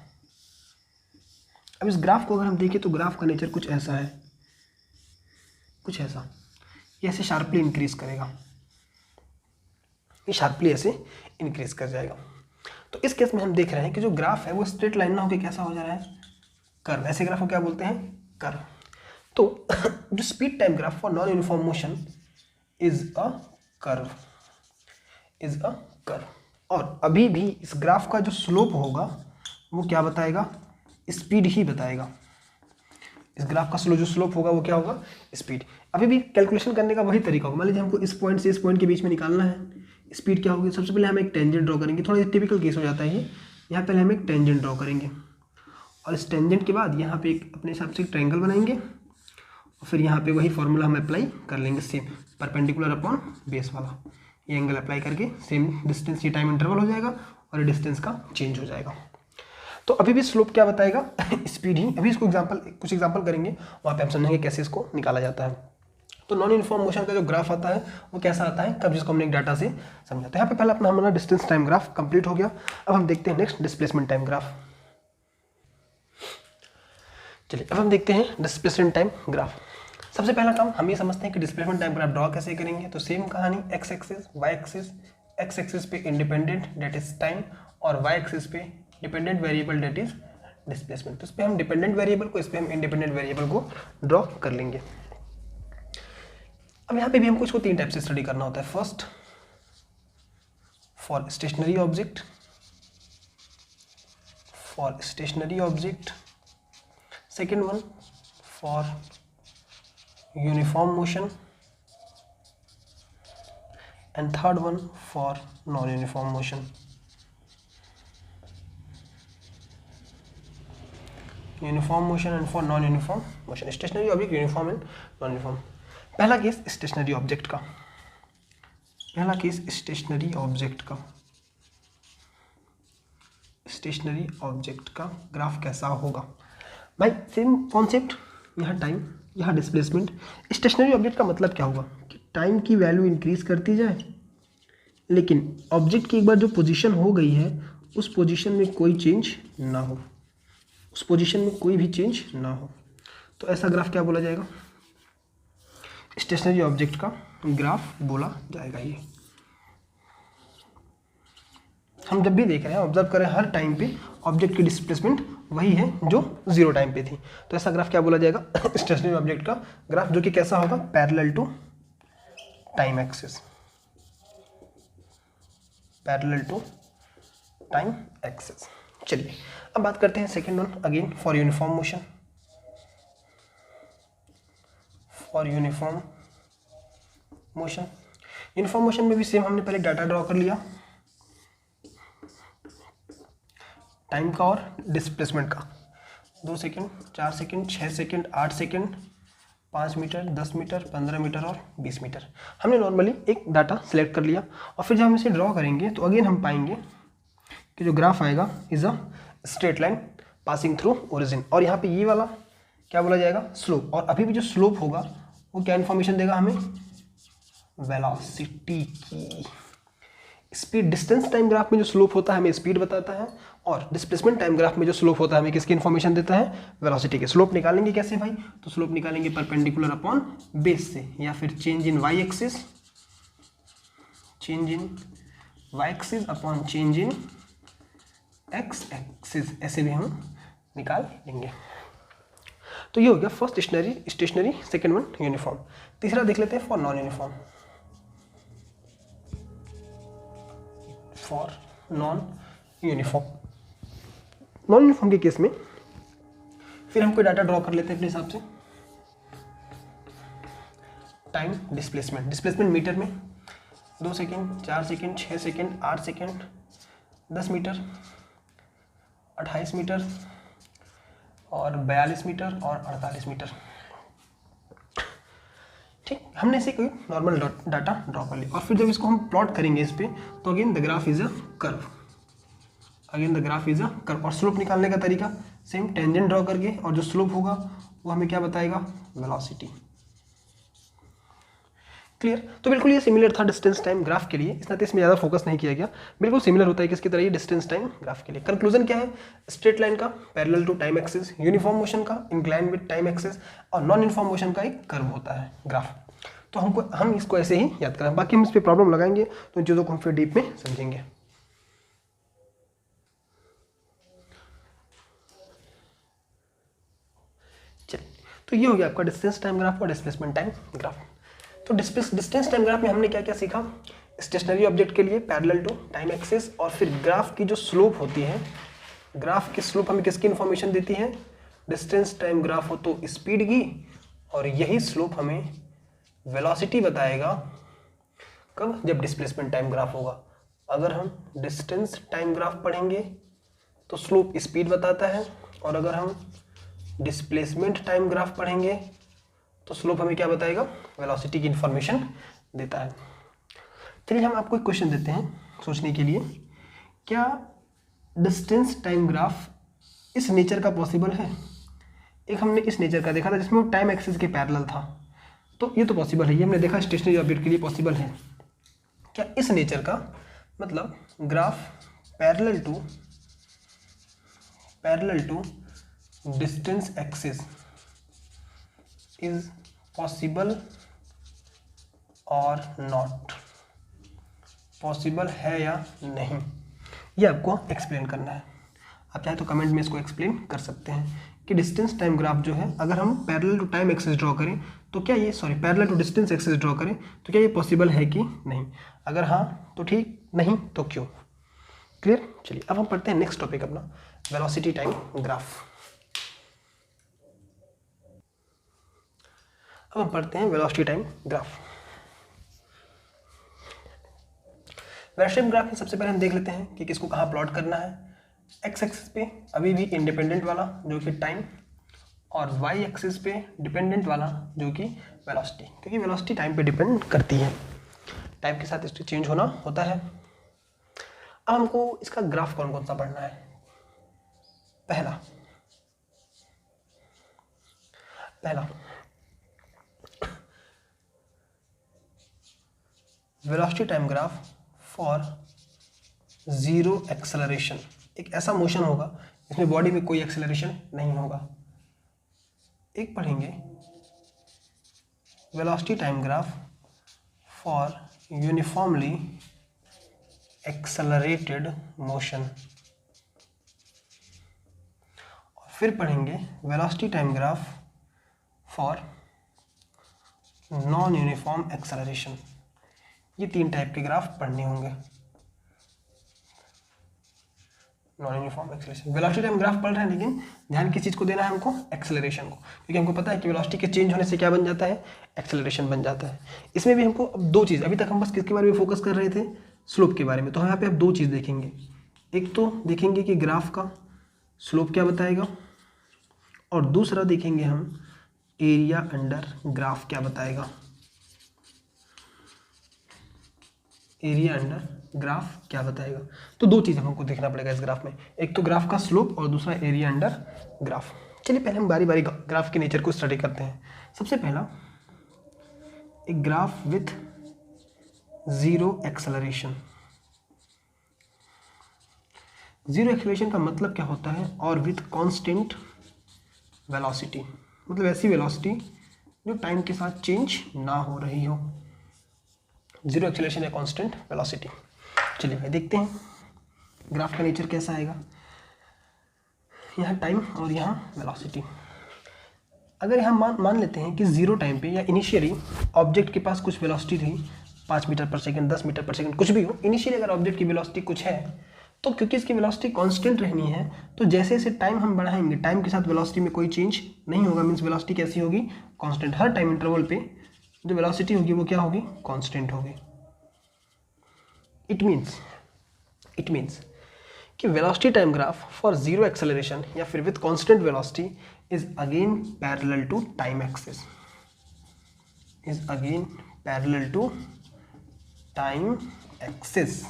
S1: अब इस ग्राफ को अगर हम देखें तो ग्राफ का नेचर कुछ ऐसा है, कुछ ऐसा, ये ऐसे शार्पली इंक्रीज करेगा, ये शार्पली ऐसे इंक्रीज कर जाएगा। तो इस केस में हम देख रहे हैं कि जो ग्राफ है वो स्ट्रेट लाइन ना होकर कैसा हो जा रहा है, कर्व। ऐसे ग्राफ को क्या बोलते हैं, कर्व। तो जो speed time graph for non uniform motion is a curve, is a curve. और अभी भी इस ग्राफ का जो स्लोप होगा वो क्या बताएगा, स्पीड ही बताएगा। इस ग्राफ का जो स्लोप होगा वो क्या होगा, स्पीड। अभी भी कैलकुलेशन करने का वही तरीका होगा। मान लीजिए हमको इस पॉइंट से इस पॉइंट के बीच में निकालना है, स्पीड क्या होगी। सबसे पहले हम एक टेंजेंट ड्रॉ करेंगे, थोड़ा टिपिकल केस हो जाता है ये। यहाँ पहले हम एक टेंजेंट ड्रॉ करेंगे, और इस टेंजेंट के बाद यहाँ पे एक अपने हिसाब से एक ट्रायंगल बनाएंगे, और फिर यहाँ पे वही फॉर्मूला हम अप्लाई कर लेंगे, सेम परपेंडिकुलर अपॉन बेस वाला। ये एंगल अप्लाई करके सेम डिस्टेंस, ये टाइम इंटरवल हो जाएगा और ये डिस्टेंस का चेंज हो जाएगा। तो अभी भी स्लोप क्या बताएगा, स्पीड ही। अभी इसको कुछ एग्जाम्पल करेंगे, वहाँ पे हम समझेंगे कैसे इसको निकाला जाता है। तो नॉन यूनिफॉर्म मोशन का जो ग्राफ आता है वो कैसा आता है, कब, जिसको हमने एक डाटा से समझा। तो यहाँ पे पहला अपना हमारा डिस्टेंस टाइम ग्राफ कंप्लीट हो गया। अब हम देखते हैं नेक्स्ट डिस्प्लेसमेंट टाइम ग्राफ। चलिए अब हम देखते हैं डिस्प्लेसमेंट टाइम ग्राफ। सबसे पहला काम हम ये समझते हैं कि डिस्प्लेसमेंट टाइम ग्राफ ड्रॉ कैसे करेंगे। तो सेम कहानी, X axis, Y axis, X axis पे इंडिपेंडेंट डेट इज टाइम, और वाई एक्सिस पे dependent variable that is displacement. तो इस पर हम डिपेंडेंट वेरिएबल को, इस पर हम इंडिपेंडेंट वेरिएबल को ड्रॉ कर लेंगे। अब यहाँ पे भी हमको इसको 3 टाइप से स्टडी करना होता है। First for stationary object, for stationary object, second one for uniform motion, and third one for non uniform motion. Uniform motion and for non uniform motion, stationary object, uniform and non uniform. पहला case stationary object का, पहला case stationary object का। Stationary object का graph कैसा होगा भाई, same concept, यहाँ time, यहाँ डिस्प्लेसमेंट। स्टेशनरी ऑब्जेक्ट का मतलब क्या होगा कि टाइम की वैल्यू इंक्रीज करती जाए, लेकिन ऑब्जेक्ट की एक बार जो पोजीशन हो गई है उस पोजीशन में कोई चेंज ना हो, उस पोजीशन में कोई भी चेंज ना हो। तो ऐसा ग्राफ क्या बोला जाएगा, स्टेशनरी ऑब्जेक्ट का ग्राफ बोला जाएगा। ये हम जब भी देख रहे हैं, ऑब्जर्व करें, हर टाइम पे ऑब्जेक्ट की डिस्प्लेसमेंट वही है जो 0 टाइम पे थी। तो ऐसा ग्राफ क्या बोला जाएगा, स्टेशनरी ऑब्जेक्ट का ग्राफ, जो कि कैसा होगा, parallel to time axis, parallel to time axis. चलिए अब बात करते हैं second one, again for uniform motion. For uniform motion, uniform motion में भी सेम हमने पहले डाटा ड्रॉ कर लिया, टाइम का और डिस्प्लेसमेंट का। 2 second, 4 second, 6 second, 8 second, 5 metre, 10 metre, 15 metre और 20 मीटर। हमने नॉर्मली एक डाटा सेलेक्ट कर लिया, और फिर जब हम इसे ड्रॉ करेंगे तो अगेन हम पाएंगे कि जो ग्राफ आएगा is a straight line passing through origin. और यहाँ पे ये वाला क्या बोला जाएगा, स्लोप। और अभी भी जो स्लोप होगा वो क्या इन्फॉर्मेशन देगा हमें, वेलोसिटी की। स्पीड, डिस्टेंस टाइम ग्राफ में जो स्लोप होता है हमें स्पीड बताता है, और डिस्प्लेसमेंट टाइम ग्राफ में जो स्लोप होता है हमें किसकी इन्फॉर्मेशन देता है, वेलोसिटी के। स्लोप निकालेंगे कैसे भाई, तो स्लोप निकालेंगे परपेंडिकुलर अपॉन बेस से, या फिर change in Y axis, change in Y axis upon change in x axis, ऐसे भी हम निकाल लेंगे। तो ये हो गया first stationary, second one uniform. तीसरा देख लेते हैं for non uniform. For non uniform. Non uniform के केस में फिर हम कोई डाटा ड्रॉ कर लेते हैं अपने हिसाब से। टाइम डिस्प्लेसमेंट, डिस्प्लेसमेंट मीटर में 2 second, 4 second, 6 second, 8 second, 10 metre, 28 metre और 42 मीटर और 48 मीटर। ठीक, हमने इसे कोई नॉर्मल डाटा ड्रॉ कर लिया और फिर जब इसको हम प्लॉट करेंगे इस पे, तो again the graph is a curve, again the graph is a curve. और स्लोप निकालने का तरीका सेम, टेंजेंट ड्रॉ करके, और जो स्लोप होगा वो हमें क्या बताएगा, वेलोसिटी। क्लियर। तो बिल्कुल ये सिमिलर था डिस्टेंस टाइम ग्राफ के लिए, इस नाते इसमें ज़्यादा फोकस नहीं किया गया, बिल्कुल सिमिलर होता है किसकी तरह ये डिस्टेंस टाइम ग्राफ के लिए। कंक्लूजन क्या है, स्ट्रेट लाइन का parallel to time axis, uniform motion का इंक्लाइन विद टाइम एक्सिस, और नॉन यूनिफॉर्म मोशन का एक कर्व होता है ग्राफ। तो हम इसको ऐसे ही याद करें, बाकी हम इस पर प्रॉब्लम लगाएंगे तो इन चीज़ों को हम फिर डीप में समझेंगे। चलिए, तो ये हो गया आपका डिस्टेंस टाइम ग्राफ और डिस्प्लेसमेंट टाइम ग्राफ। तो डिस्टेंस टाइम ग्राफ में हमने क्या क्या सीखा, स्टेशनरी ऑब्जेक्ट के लिए पैरेलल टू टाइम एक्सिस, और फिर ग्राफ की जो स्लोप होती है, ग्राफ की स्लोप हमें किसकी इन्फॉर्मेशन देती है, डिस्टेंस टाइम ग्राफ हो तो स्पीड की, और यही स्लोप हमें वेलोसिटी बताएगा कब, जब डिस्प्लेसमेंट टाइम ग्राफ होगा। अगर हम डिस्टेंस टाइम ग्राफ पढ़ेंगे तो स्लोप स्पीड बताता है, और अगर हम डिस्प्लेसमेंट टाइम ग्राफ पढ़ेंगे तो स्लोप हमें क्या बताएगा, वेलोसिटी की इंफॉर्मेशन देता है। चलिए हम आपको एक क्वेश्चन देते हैं सोचने के लिए, क्या डिस्टेंस टाइम ग्राफ इस नेचर का पॉसिबल है। एक हमने इस नेचर का देखा था जिसमें वो टाइम एक्सिस के पैरेलल था, तो ये तो पॉसिबल है, ये हमने देखा स्टेशनरी ऑब्जेक्ट के लिए पॉसिबल है। क्या इस नेचर का मतलब graph parallel to distance axis is possible और नॉट, पॉसिबल है या नहीं, ये आपको एक्सप्लेन करना है। आप चाहे तो कमेंट में इसको एक्सप्लेन कर सकते हैं कि डिस्टेंस टाइम ग्राफ जो है, अगर हम parallel to time axis draw करें तो क्या ये, parallel to distance axis draw करें तो क्या ये पॉसिबल है कि नहीं, अगर हाँ तो ठीक, नहीं तो क्यों। क्लियर। चलिए अब हम पढ़ते हैं नेक्स्ट टॉपिक अपना, वेलोसिटी टाइम ग्राफ। अब हम पढ़ते हैं velocity time graph. Velocity graph में सबसे पहले हम देख लेते हैं कि किसको कहाँ प्लॉट करना है। एक्स एक्सिस पे अभी भी इंडिपेंडेंट वाला जो कि टाइम, और वाई एक्सिस पे डिपेंडेंट वाला जो कि वेलोसिटी, क्योंकि वेलोसिटी टाइम पे डिपेंड करती है, टाइम के साथ इसका चेंज होना होता है। अब हमको इसका ग्राफ कौन कौन सा पढ़ना है। पहला velocity time graph for zero acceleration, एक ऐसा मोशन होगा जिसमें बॉडी में कोई एक्सेलरेशन नहीं होगा। एक पढ़ेंगे velocity time graph for uniformly accelerated motion, और फिर पढ़ेंगे velocity time graph for non uniform acceleration. ये 3 टाइप के ग्राफ पढ़ने होंगे। Non uniform acceleration, velocity time graph पढ़ रहे हैं, लेकिन ध्यान किस चीज़ को देना है हमको, एक्सेलरेशन को, क्योंकि हमको पता है कि वेलोसिटी के चेंज होने से क्या बन जाता है, एक्सेलरेशन बन जाता है। इसमें भी हमको अब 2 चीज़, अभी तक हम बस किसके बारे में फोकस कर रहे थे, स्लोप के बारे में, तो हम यहाँ पे अब 2 चीज़ देखेंगे। एक तो देखेंगे कि ग्राफ का स्लोप क्या बताएगा, और दूसरा देखेंगे हम एरिया अंडर ग्राफ क्या बताएगा, एरिया अंडर ग्राफ क्या बताएगा। तो 2 चीज़ हमको देखना पड़ेगा इस ग्राफ में, एक तो ग्राफ का स्लोप और दूसरा एरिया अंडर ग्राफ। चलिए पहले हम बारी बारी ग्राफ के नेचर को स्टडी करते हैं। सबसे पहला एक graph with zero acceleration. Zero acceleration का मतलब क्या होता है, और विथ कांस्टेंट वेलोसिटी, मतलब ऐसी वेलोसिटी जो टाइम के साथ चेंज ना हो रही हो। जीरो एक्सेलरेशन या कांस्टेंट वेलोसिटी। चलिए भाई देखते हैं ग्राफ का नेचर कैसा आएगा। यहाँ टाइम और यहाँ वेलोसिटी। अगर यहाँ मान लेते हैं कि जीरो टाइम पे या इनिशियली ऑब्जेक्ट के पास कुछ वेलोसिटी थी, 5 मीटर पर सेकंड, 10 मीटर पर सेकंड, कुछ भी हो, इनिशियली अगर ऑब्जेक्ट की वेलोसिटी कुछ है, तो क्योंकि इसकी वेलोसिटी कांस्टेंट रहनी है, तो जैसे जैसे टाइम हम बढ़ाएंगे, टाइम के साथ वेलोसिटी में कोई चेंज नहीं होगा, मीन्स वेलोसिटी कैसी होगी, कांस्टेंट। हर टाइम इंटरवल पे जो वेलोसिटी होगी वो क्या होगी, कांस्टेंट होगी। इट मीन्स कि velocity time graph for zero acceleration या फिर with constant velocity is again parallel to time axis,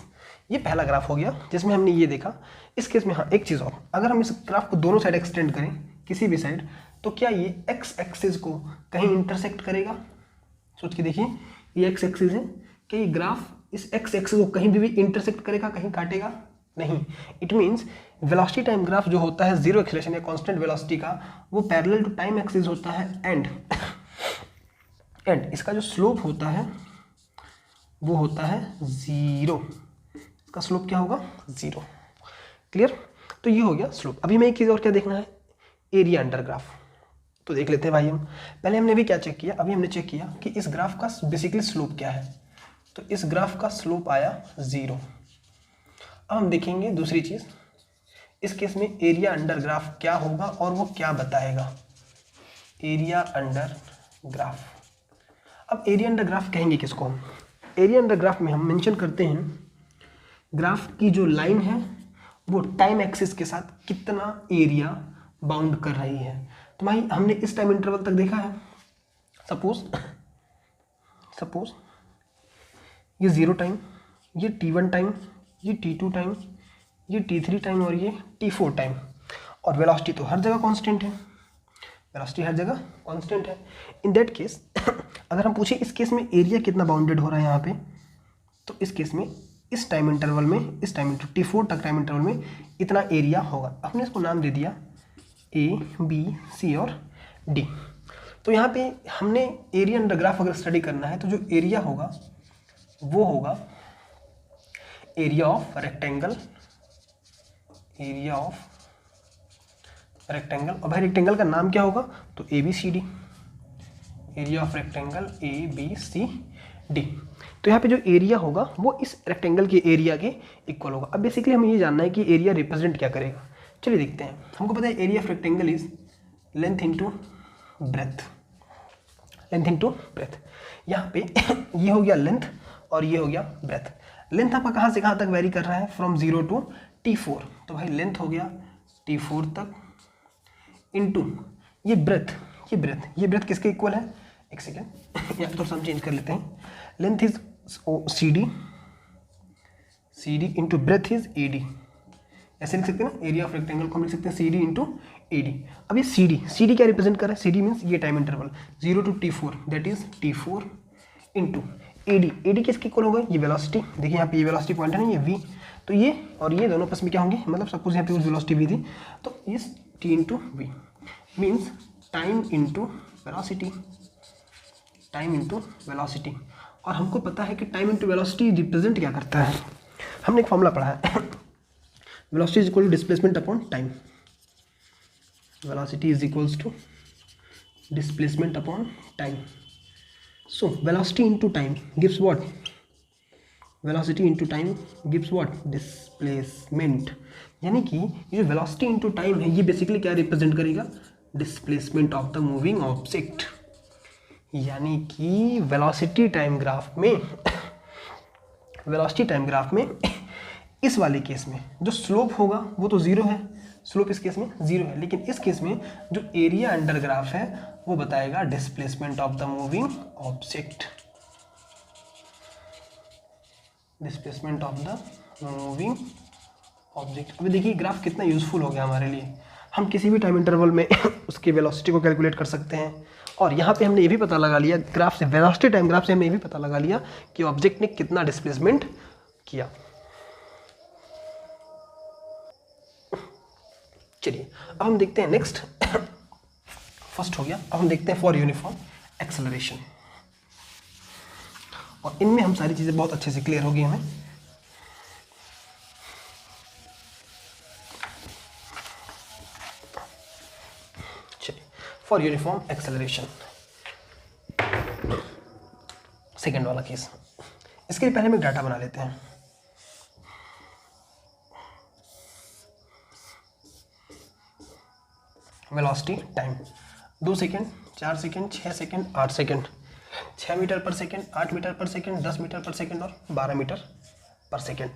S1: ये पहला ग्राफ हो गया जिसमें हमने ये देखा। इस केस में हाँ एक चीज़ और, अगर हम इस ग्राफ को दोनों साइड एक्सटेंड करें किसी भी साइड, तो क्या ये एक्स एक्सिस को कहीं इंटरसेक्ट करेगा? सोच के देखिए, ये एक्स एक्सिस है, क्या ये ग्राफ इस एक्स एक्सिस को कहीं भी इंटरसेक्ट करेगा, कहीं काटेगा? नहीं। It means velocity time graph जो होता है जीरो एक्सेलरेशन या कांस्टेंट वेलोसिटी का, वो पैरेलल टू टाइम एक्सिस होता है एंड इसका जो स्लोप होता है वो होता है जीरो। इसका स्लोप क्या होगा, जीरो। क्लियर? तो ये हो गया स्लोप। अभी मैं एक चीज़ और क्या देखना है, एरिया अंडर ग्राफ। तो देख लेते हैं भाई हम। पहले हमने भी क्या चेक किया, अभी हमने चेक किया कि इस ग्राफ का बेसिकली स्लोप क्या है। तो इस ग्राफ का स्लोप आया जीरो। अब हम देखेंगे दूसरी चीज़, इस केस में एरिया अंडर ग्राफ क्या होगा और वो क्या बताएगा, एरिया अंडर ग्राफ। अब एरिया अंडर ग्राफ कहेंगे किसको हम? एरिया अंडर ग्राफ में हम मेंशन करते हैं ग्राफ की जो लाइन है वो टाइम एक्सिस के साथ कितना एरिया बाउंड कर रही है। तो भाई हमने इस टाइम इंटरवल तक देखा है, सपोज ये 0 टाइम, ये t1 टाइम, ये t2 टाइम, ये t3 टाइम और ये t4 टाइम, और वेलोसिटी तो हर जगह कांस्टेंट है, वेलोसिटी हर जगह कांस्टेंट है। इन दैट केस अगर हम पूछे इस केस में एरिया कितना बाउंडेड हो रहा है यहाँ पे, तो इस केस में इस टाइम इंटरवल में, इस टाइम t4 तक टाइम इंटरवल में इतना एरिया होगा। हमने इसको नाम दे दिया A, B, C और D। तो यहाँ पे हमने एरिया अंडर ग्राफ अगर स्टडी करना है तो जो एरिया होगा वो होगा एरिया ऑफ रेक्टेंगल, और भाई रेक्टेंगल का नाम क्या होगा, तो ABCD, area of rectangle ABCD। तो यहाँ पे जो एरिया होगा वो इस रेक्टेंगल के एरिया के इक्वल होगा। अब बेसिकली हमें ये जानना है कि एरिया रिप्रेजेंट क्या करेगा। चलिए देखते हैं। हमको पता है area of rectangle is length into breadth, यहाँ पे ये हो गया लेंथ और ये हो गया ब्रेथ। लेंथ आपका कहाँ से कहाँ तक वेरी कर रहा है, फ्रॉम 0 टू t4। तो भाई लेंथ हो गया t4 तक इनटू ये ब्रेथ किसके इक्वल है, एक सेकेंड यहाँ थोड़ा सा हम चेंज कर लेते हैं। Length is CD into breadth is AD, ऐसे लिख सकते हैं ना, एरिया ऑफ रेक्टेंगल को हम लिख सकते हैं CD इंटू AD। अब ये CD क्या रिप्रेजेंट कर रहा है, CD मीन्स ये time interval 0 to t4, that is t4 into AD किसके इक्वल होगा, ये वेलोसिटी। देखिए यहाँ पे ये वेलोसिटी पॉइंट है ना, ये V, तो ये और ये दोनों आपस में क्या होंगे, मतलब सपोज यहाँ पे वेलोसिटी V थी, तो इस T into V means time into velocity. और हमको पता है कि टाइम इंटू वेलोसिटी रिप्रेजेंट क्या करता है, हमने एक फॉर्मूला पढ़ा है, velocity is equal to displacement upon time, velocity is equals to displacement upon time. So velocity into time gives what, displacement. यानी कि ये जो वेलोसिटी इंटू टाइम है ये बेसिकली क्या रिप्रेजेंट करेगा, displacement of the moving object. यानी कि वेलोसिटी टाइम ग्राफ में इस वाले केस में जो स्लोप होगा वो तो जीरो है, स्लोप इस केस में जीरो है, लेकिन इस केस में जो एरिया अंडर ग्राफ है वो बताएगा displacement of the moving object, अभी देखिए ग्राफ कितना यूजफुल हो गया हमारे लिए। हम किसी भी टाइम इंटरवल में उसकी वेलोसिटी को कैलकुलेट कर सकते हैं, और यहाँ पे हमने ये भी पता लगा लिया ग्राफ से, वेलोसिटी टाइम ग्राफ से हमने ये भी पता लगा लिया कि ऑब्जेक्ट ने कितना डिस्प्लेसमेंट किया। चलिए अब हम देखते हैं नेक्स्ट, फर्स्ट हो गया, अब हम देखते हैं फॉर यूनिफॉर्म एक्सेलरेशन, और इनमें हम सारी चीज़ें बहुत अच्छे से क्लियर होगी हमें। चलिए फॉर यूनिफॉर्म एक्सेलरेशन सेकेंड वाला केस, इसके लिए पहले हम एक डाटा बना लेते हैं। Velocity time 2 second, 4 second, 6 second, 8 second, 6 metre per second, 8 metre per second, 10 metre per second और 12 मीटर पर सेकेंड।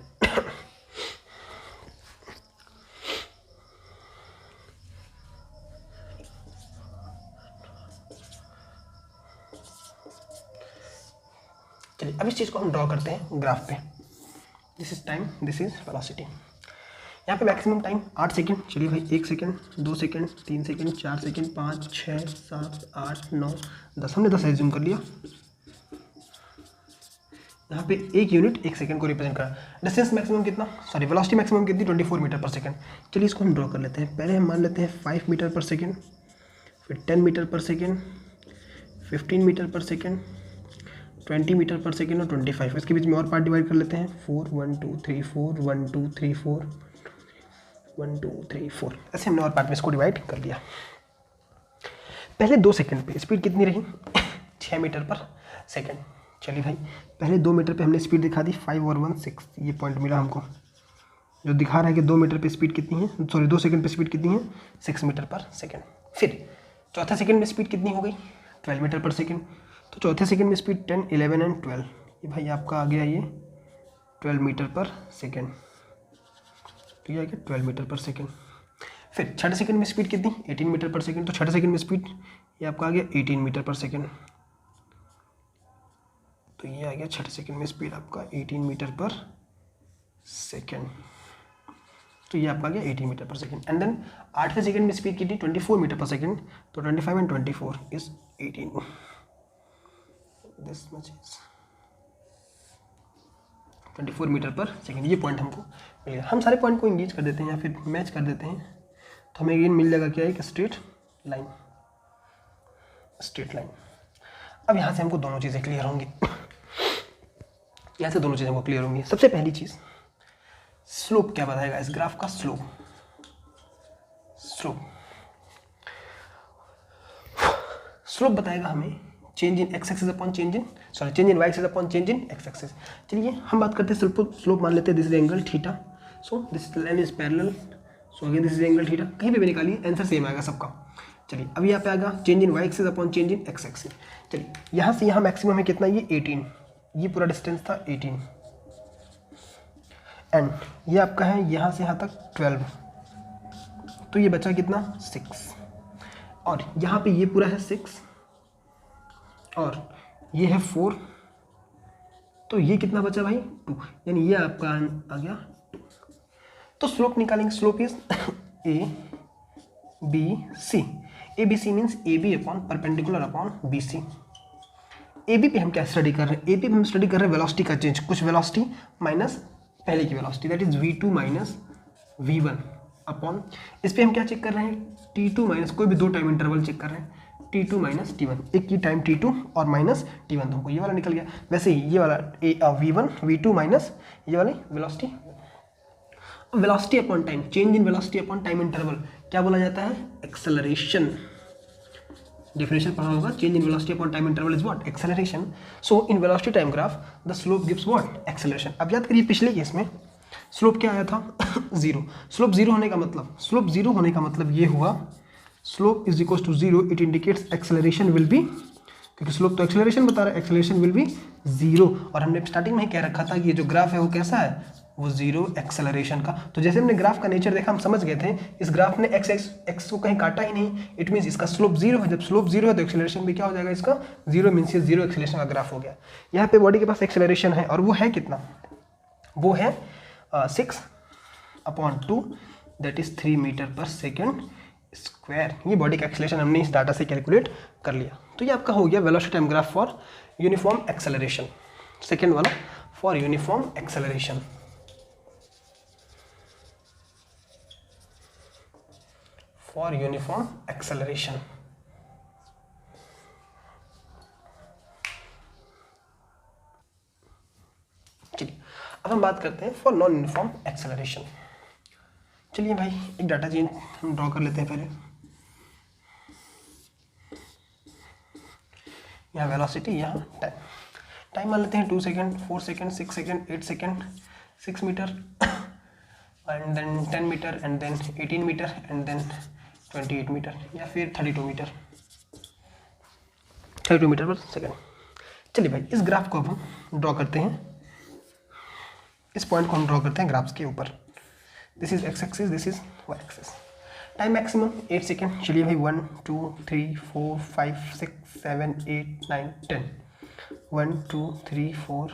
S1: चलिए अब इस चीज़ को हम ड्रॉ करते हैं ग्राफ पे। This is time, this is velocity. यहाँ पे मैक्सिमम टाइम 8 सेकेंड। चलिए भाई 1 सेकेंड, 2 सेकेंड, 3 सेकेंड, 4 सेकेंड, 5, 6, 7, 8, 9, 10। हमने 10 एज्यूम कर लिया। यहाँ पे 1 यूनिट 1 सेकेंड को रिप्रेजेंट करा। डिस्टेंस मैक्सिमम कितना, सॉरी वेलोसिटी मैक्सिमम कितनी, 24 मीटर पर सेकेंड। चलिए इसको हम ड्रॉ कर लेते हैं। पहले हम मान लेते हैं 5 मीटर पर सेकेंड, फिर 10 metre per second, 15 metre per second, 20 metre per second और 25। इसके बीच में और पार्ट डिवाइड कर लेते हैं। 4, 1, 2, 3, 4, 1, 2, 3, 4, 1, 2, 3, 4। ऐसे हमने और पार्ट में इसको डिवाइड कर दिया। पहले 2 सेकेंड पे स्पीड कितनी रही, 6 मीटर पर सेकेंड। चलिए भाई पहले 2 मीटर पे हमने स्पीड दिखा दी 5 और 1 6। ये पॉइंट मिला हमको जो दिखा रहा है कि 2 मीटर पे स्पीड कितनी है, सॉरी 2 सेकेंड पे स्पीड कितनी है, 6 मीटर पर सेकेंड। फिर चौथे सेकेंड में स्पीड कितनी हो गई, 12 मीटर पर सेकेंड। तो चौथे सेकेंड में स्पीड 10, 11 एंड 12। ये भाई आपका आ गया ये 12 मीटर पर सेकेंड। तो ये आ गया 12 मीटर पर सेकेंड। फिर छठे सेकेंड में स्पीड कितनी, 18 मीटर पर सेकेंड। तो छठे सेकेंड में स्पीड ये आपका आ गया 18 मीटर पर सेकेंड। तो ये आ गया छठे सेकेंड में स्पीड आपका 18 मीटर पर सेकेंड। तो ये आपका आ गया 18 metre per second. And then आठवें सेकेंड में स्पीड कितनी, 24 मीटर पर सेकेंड। तो 25 and 24 is 18। This much is 24 metre per second. ये पॉइंट हमको मिल गया। हम सारे पॉइंट को इंगेज कर देते हैं या फिर मैच कर देते हैं, तो हमें अगेन मिल जाएगा क्या, एक स्ट्रेट लाइन। Straight line. अब यहाँ से हमको दोनों चीज़ें क्लियर होंगी। यहाँ से दोनों चीज़ें हमको क्लियर होंगी। सबसे पहली चीज़, स्लोप क्या बताएगा इस ग्राफ का, स्लोप। स्लोप बताएगा हमें change in x axis upon change in, sorry change in Y axis upon change in x axis. चलिए हम बात करते हैं स्लोप मान लेते हैं this is angle theta. So this line is parallel, so again this is angle theta. कहीं पे भी निकालिए आंसर सेम आएगा सबका। चलिए अब यहाँ पे आएगा change in Y axis upon change in x axis. चलिए यहाँ से यहाँ मैक्सिमम है कितना, ये 18। ये पूरा डिस्टेंस था 18 एंड ये आपका है यहाँ से यहाँ तक 12। तो ये बचा कितना, 6। और यहाँ पे ये पूरा है 6 और ये है 4। तो ये कितना बचा भाई, 2। यानी ये आपका आ गया 2। तो स्लोप निकालेंगे। Slope is A B C. A B C means A B upon perpendicular upon B C. A B पे हम क्या स्टडी कर रहे हैं, ए बी पे हम स्टडी कर रहे हैं वेलोसिटी का चेंज। कुछ वेलोसिटी माइनस पहले की velocity, that is v2 minus v1 upon, इस पर हम क्या चेक कर रहे हैं, t2 माइनस, कोई भी 2 टाइम इंटरवल चेक कर रहे हैं, t2 माइनस t1। एक की टाइम t2 और माइनस t1, तो हमको ये वाला निकल गया। वैसे ही ये वाला v1 v2 माइनस ये वाली velocity. Velocity upon time, change in velocity upon time interval क्या बोला जाता है, एक्सेलरेशन। डेफिनेशन पढ़ा होगा, change in velocity upon time interval is what, acceleration. So in velocity time graph the slope gives what, acceleration. अब याद करिए पिछले केस में स्लोप क्या आया था, 0। स्लोप 0 होने का मतलब, स्लोप 0 होने का मतलब ये हुआ, slope is equal to 0, it indicates acceleration will be, क्योंकि स्लोप तो एक्सेलरेशन बता रहा है, एक्सेलरेशन विल बी 0। और हमने स्टार्टिंग में ही कह रखा था कि ये जो ग्राफ है वो कैसा है, वो 0 एक्सेलरेशन का। तो जैसे हमने ग्राफ का नेचर देखा, हम समझ गए थे इस ग्राफ ने एक्स को कहीं काटा ही नहीं। इट मीन्स इसका स्लोप 0 है। जब स्लोप 0 है तो एक्सेलरेशन भी क्या हो जाएगा इसका, 0 मीन्स ये 0 एक्सेलरेशन का ग्राफ हो गया। यहाँ पे बॉडी के पास एक्सेलरेशन है और वो है कितना, वो है 6/2, that is 3 metre per second square. ये बॉडी का एक्सेलरेशन हमने इस डाटा से कैलकुलेट कर लिया। तो ये आपका हो गया velocity time graph for uniform acceleration. Second वाला for uniform acceleration. For uniform acceleration. चलिए अब हम बात करते हैं फॉर नॉन यूनिफॉर्म एक्सेलरेशन। चलिए भाई एक डाटा चेंज हम ड्रॉ कर लेते हैं पहले। यहाँ वेलोसिटी, यहाँ टाइम। टाइम मान लेते हैं 2 second, 4 second, 6 second, 8 second, 6 metre and then 10 metre and then 18 metre and then 28 metre या फिर 32 मीटर, 32 मीटर पर सेकेंड। चलिए भाई इस ग्राफ को अब हम ड्रॉ करते हैं, इस पॉइंट को हम ड्रॉ करते हैं ग्राफ्स के ऊपर। This is x axis, this is y axis. Time maximum 8 second. चलिए भाई 1 2 3 4 5 6 7 8 9 10, 1 2 3 4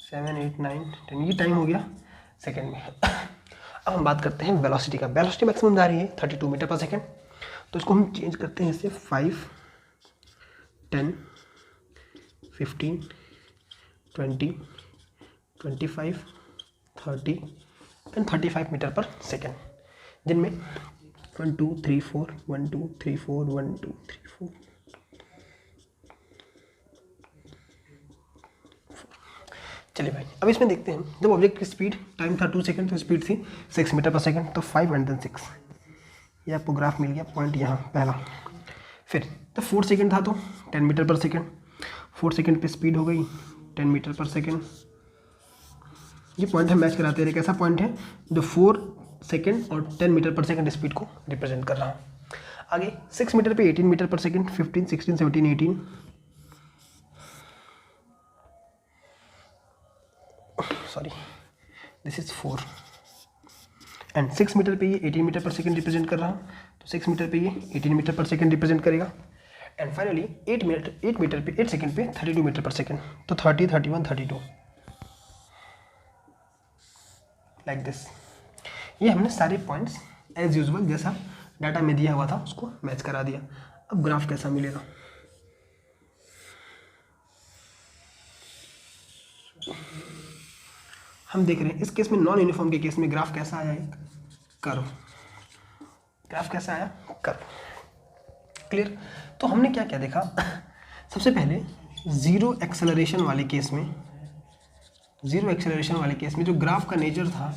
S1: 7 8 9 10, ये टाइम हो गया सेकेंड में। अब हम बात करते हैं वेलोसिटी का। वेलोसिटी मैक्सिमम जा रही है 32 मीटर पर सेकेंड, तो इसको हम चेंज करते हैं इससे 5 10 15 20 25 30 एंड 35 मीटर पर सेकेंड, जिनमें 1 2 3 4 1 2 3 4 1 2 3 4। चलिए भाई अब इसमें देखते हैं, जब ऑब्जेक्ट की स्पीड टाइम था 2 सेकेंड तो स्पीड थी 6 मीटर पर सेकेंड, तो 5 एंड देन 6, ये आपको ग्राफ मिल गया पॉइंट यहाँ पहला। फिर जब 4 सेकेंड था तो 10 मीटर पर सेकेंड, 4 सेकेंड पे स्पीड हो गई 10 मीटर पर सेकेंड। ये पॉइंट हम मैच कराते हैं, एक ऐसा पॉइंट है जो 4 सेकेंड और 10 मीटर पर सेकेंड स्पीड को रिप्रेजेंट कर रहा है। आगे 6 मीटर पे 18 metre per second, 15 16 17 18, sorry this is 4 and 6 metre पे ये 18 मीटर पर सेकेंड रिप्रेजेंट कर रहा है, तो 6 मीटर पे ये 18 मीटर पर सेकेंड रिप्रेजेंट करेगा। एंड फाइनली 8 मीटर पे 8 सेकेंड पे 32 मीटर पर सेकेंड, तो 30 31 32 लाइक दिस। ये हमने सारे पॉइंट्स एज यूजुअल जैसा डाटा में दिया हुआ था उसको मैच करा दिया। अब ग्राफ कैसा मिलेगा, हम देख रहे हैं इस केस में नॉन यूनिफॉर्म के केस में ग्राफ कैसा आया, एक कर्व। ग्राफ कैसा आया, कर्व। क्लियर। तो हमने क्या क्या देखा, सबसे पहले जीरो एक्सेलरेशन वाले केस में, जीरो एक्सेलरेशन वाले केस में जो ग्राफ का नेचर था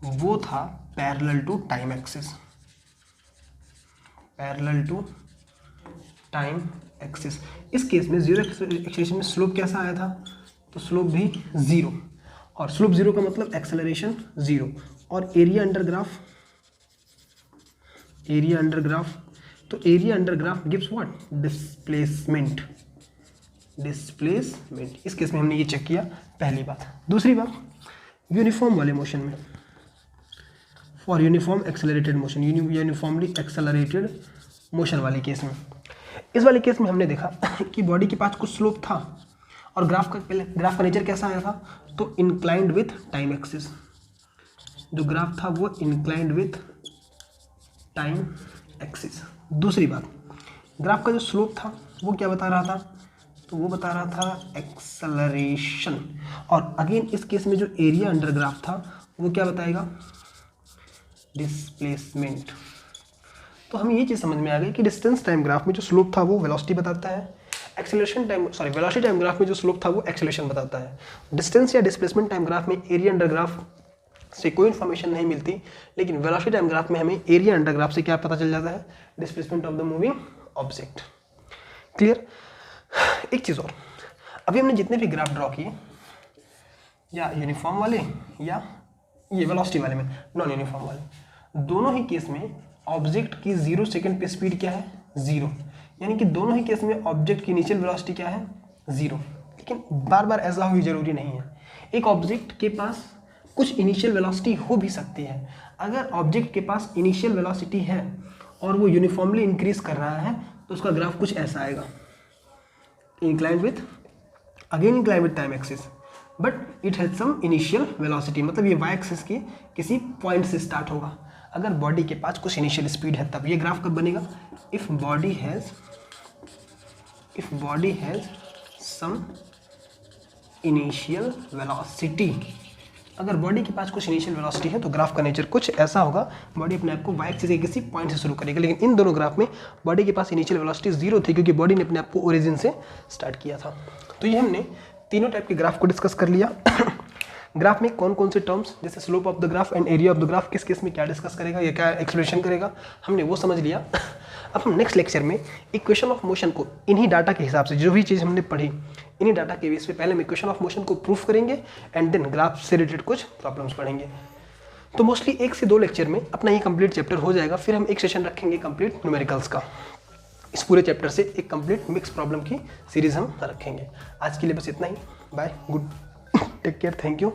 S1: वो था parallel to time axis, parallel to time axis. इस केस में जीरो एक्सेलरेशन में स्लोप कैसा आया था, तो स्लोप भी जीरो, और स्लोप जीरो का मतलब एक्सेलरेशन जीरो, और area under graph, area under graph, तो area under graph gives what, displacement, displacement. इस केस में हमने ये चेक किया, पहली बात। दूसरी बात, यूनिफॉर्म वाले मोशन में, for uniform accelerated motion, uniformly accelerated motion वाले केस में, इस वाले केस में हमने देखा कि बॉडी के पास कुछ स्लोप था और ग्राफ का नेचर कैसा आया था, तो इंक्लाइंड विथ टाइम एक्सिस। जो ग्राफ था वो इंक्लाइंड विथ टाइम एक्सिस। दूसरी बात, ग्राफ का जो स्लोप था वो क्या बता रहा था, तो वो बता रहा था एक्सेलरेशन। और अगेन इस केस में जो एरिया अंडर ग्राफ था वो क्या बताएगा, डिस्प्लेसमेंट। तो हमें ये चीज़ समझ में आ गई कि डिस्टेंस टाइम ग्राफ में जो स्लोप था वो वेलोसिटी बताता है, acceleration time velocity time graph में जो स्लोप था वो एक्सेलरेशन बताता है। डिस्टेंस या डिस्प्लेसमेंट टाइम ग्राफ में एरिया अंडर ग्राफ से कोई इन्फॉर्मेशन नहीं मिलती, लेकिन वेलोसिटी टाइम ग्राफ में हमें एरिया अंडर ग्राफ से क्या पता चल जाता है, displacement of the moving object. Clear. एक चीज़ और, अभी हमने जितने भी ग्राफ ड्रॉ किए, या यूनिफॉर्म वाले या ये वेलोसिटी वाले में नॉन यूनिफॉर्म वाले, दोनों ही केस में ऑब्जेक्ट की 0 सेकेंड पे स्पीड क्या है, 0, यानी कि दोनों ही केस में ऑब्जेक्ट की इनिशियल वेलोसिटी क्या है, 0। लेकिन बार बार ऐसा हुई जरूरी नहीं है, एक ऑब्जेक्ट के पास कुछ इनिशियल वेलोसिटी हो भी सकती है। अगर ऑब्जेक्ट के पास इनिशियल वेलोसिटी है और वो यूनिफॉर्मली इंक्रीज कर रहा है तो उसका ग्राफ कुछ ऐसा आएगा, inclined with again inclined with time axis, but it has some initial velocity, मतलब ये वाई एक्सिस की किसी पॉइंट से स्टार्ट होगा। अगर बॉडी के पास कुछ इनिशियल स्पीड है तब ये ग्राफ कब बनेगा, if body has some initial velocity. अगर बॉडी के पास कुछ इनिशियल वेलोसिटी है तो ग्राफ का नेचर कुछ ऐसा होगा, बॉडी अपने आप को वाई एक्सिस के किसी पॉइंट से शुरू करेगी। लेकिन इन दोनों ग्राफ में बॉडी के पास इनिशियल वेलोसिटी 0 थी, क्योंकि बॉडी ने अपने आप को ओरिजिन से स्टार्ट किया था। तो ये हमने तीनों टाइप के ग्राफ को डिस्कस कर लिया। ग्राफ में कौन कौन से टर्म्स, जैसे slope of the graph and area of the graph, किस केस में क्या डिस्कस करेगा या क्या एक्सप्लेनेशन करेगा, हमने वो समझ लिया। अब हम नेक्स्ट लेक्चर में इक्वेशन ऑफ मोशन को इन्हीं डाटा के हिसाब से, जो भी चीज़ हमने पढ़ी इन्हीं डाटा के बेस पे पहले हम इक्वेशन ऑफ मोशन को प्रूफ करेंगे एंड देन ग्राफ से रिलेटेड कुछ प्रॉब्लम्स पढ़ेंगे। तो मोस्टली 1 से 2 लेक्चर में अपना ये कंप्लीट चैप्टर हो जाएगा। फिर हम एक सेशन रखेंगे कंप्लीट न्यूमेरिकल्स का। इस पूरे चैप्टर से एक कंप्लीट मिक्स प्रॉब्लम की सीरीज हम रखेंगे। आज के लिए बस इतना ही। Bye, good, take care, thank you.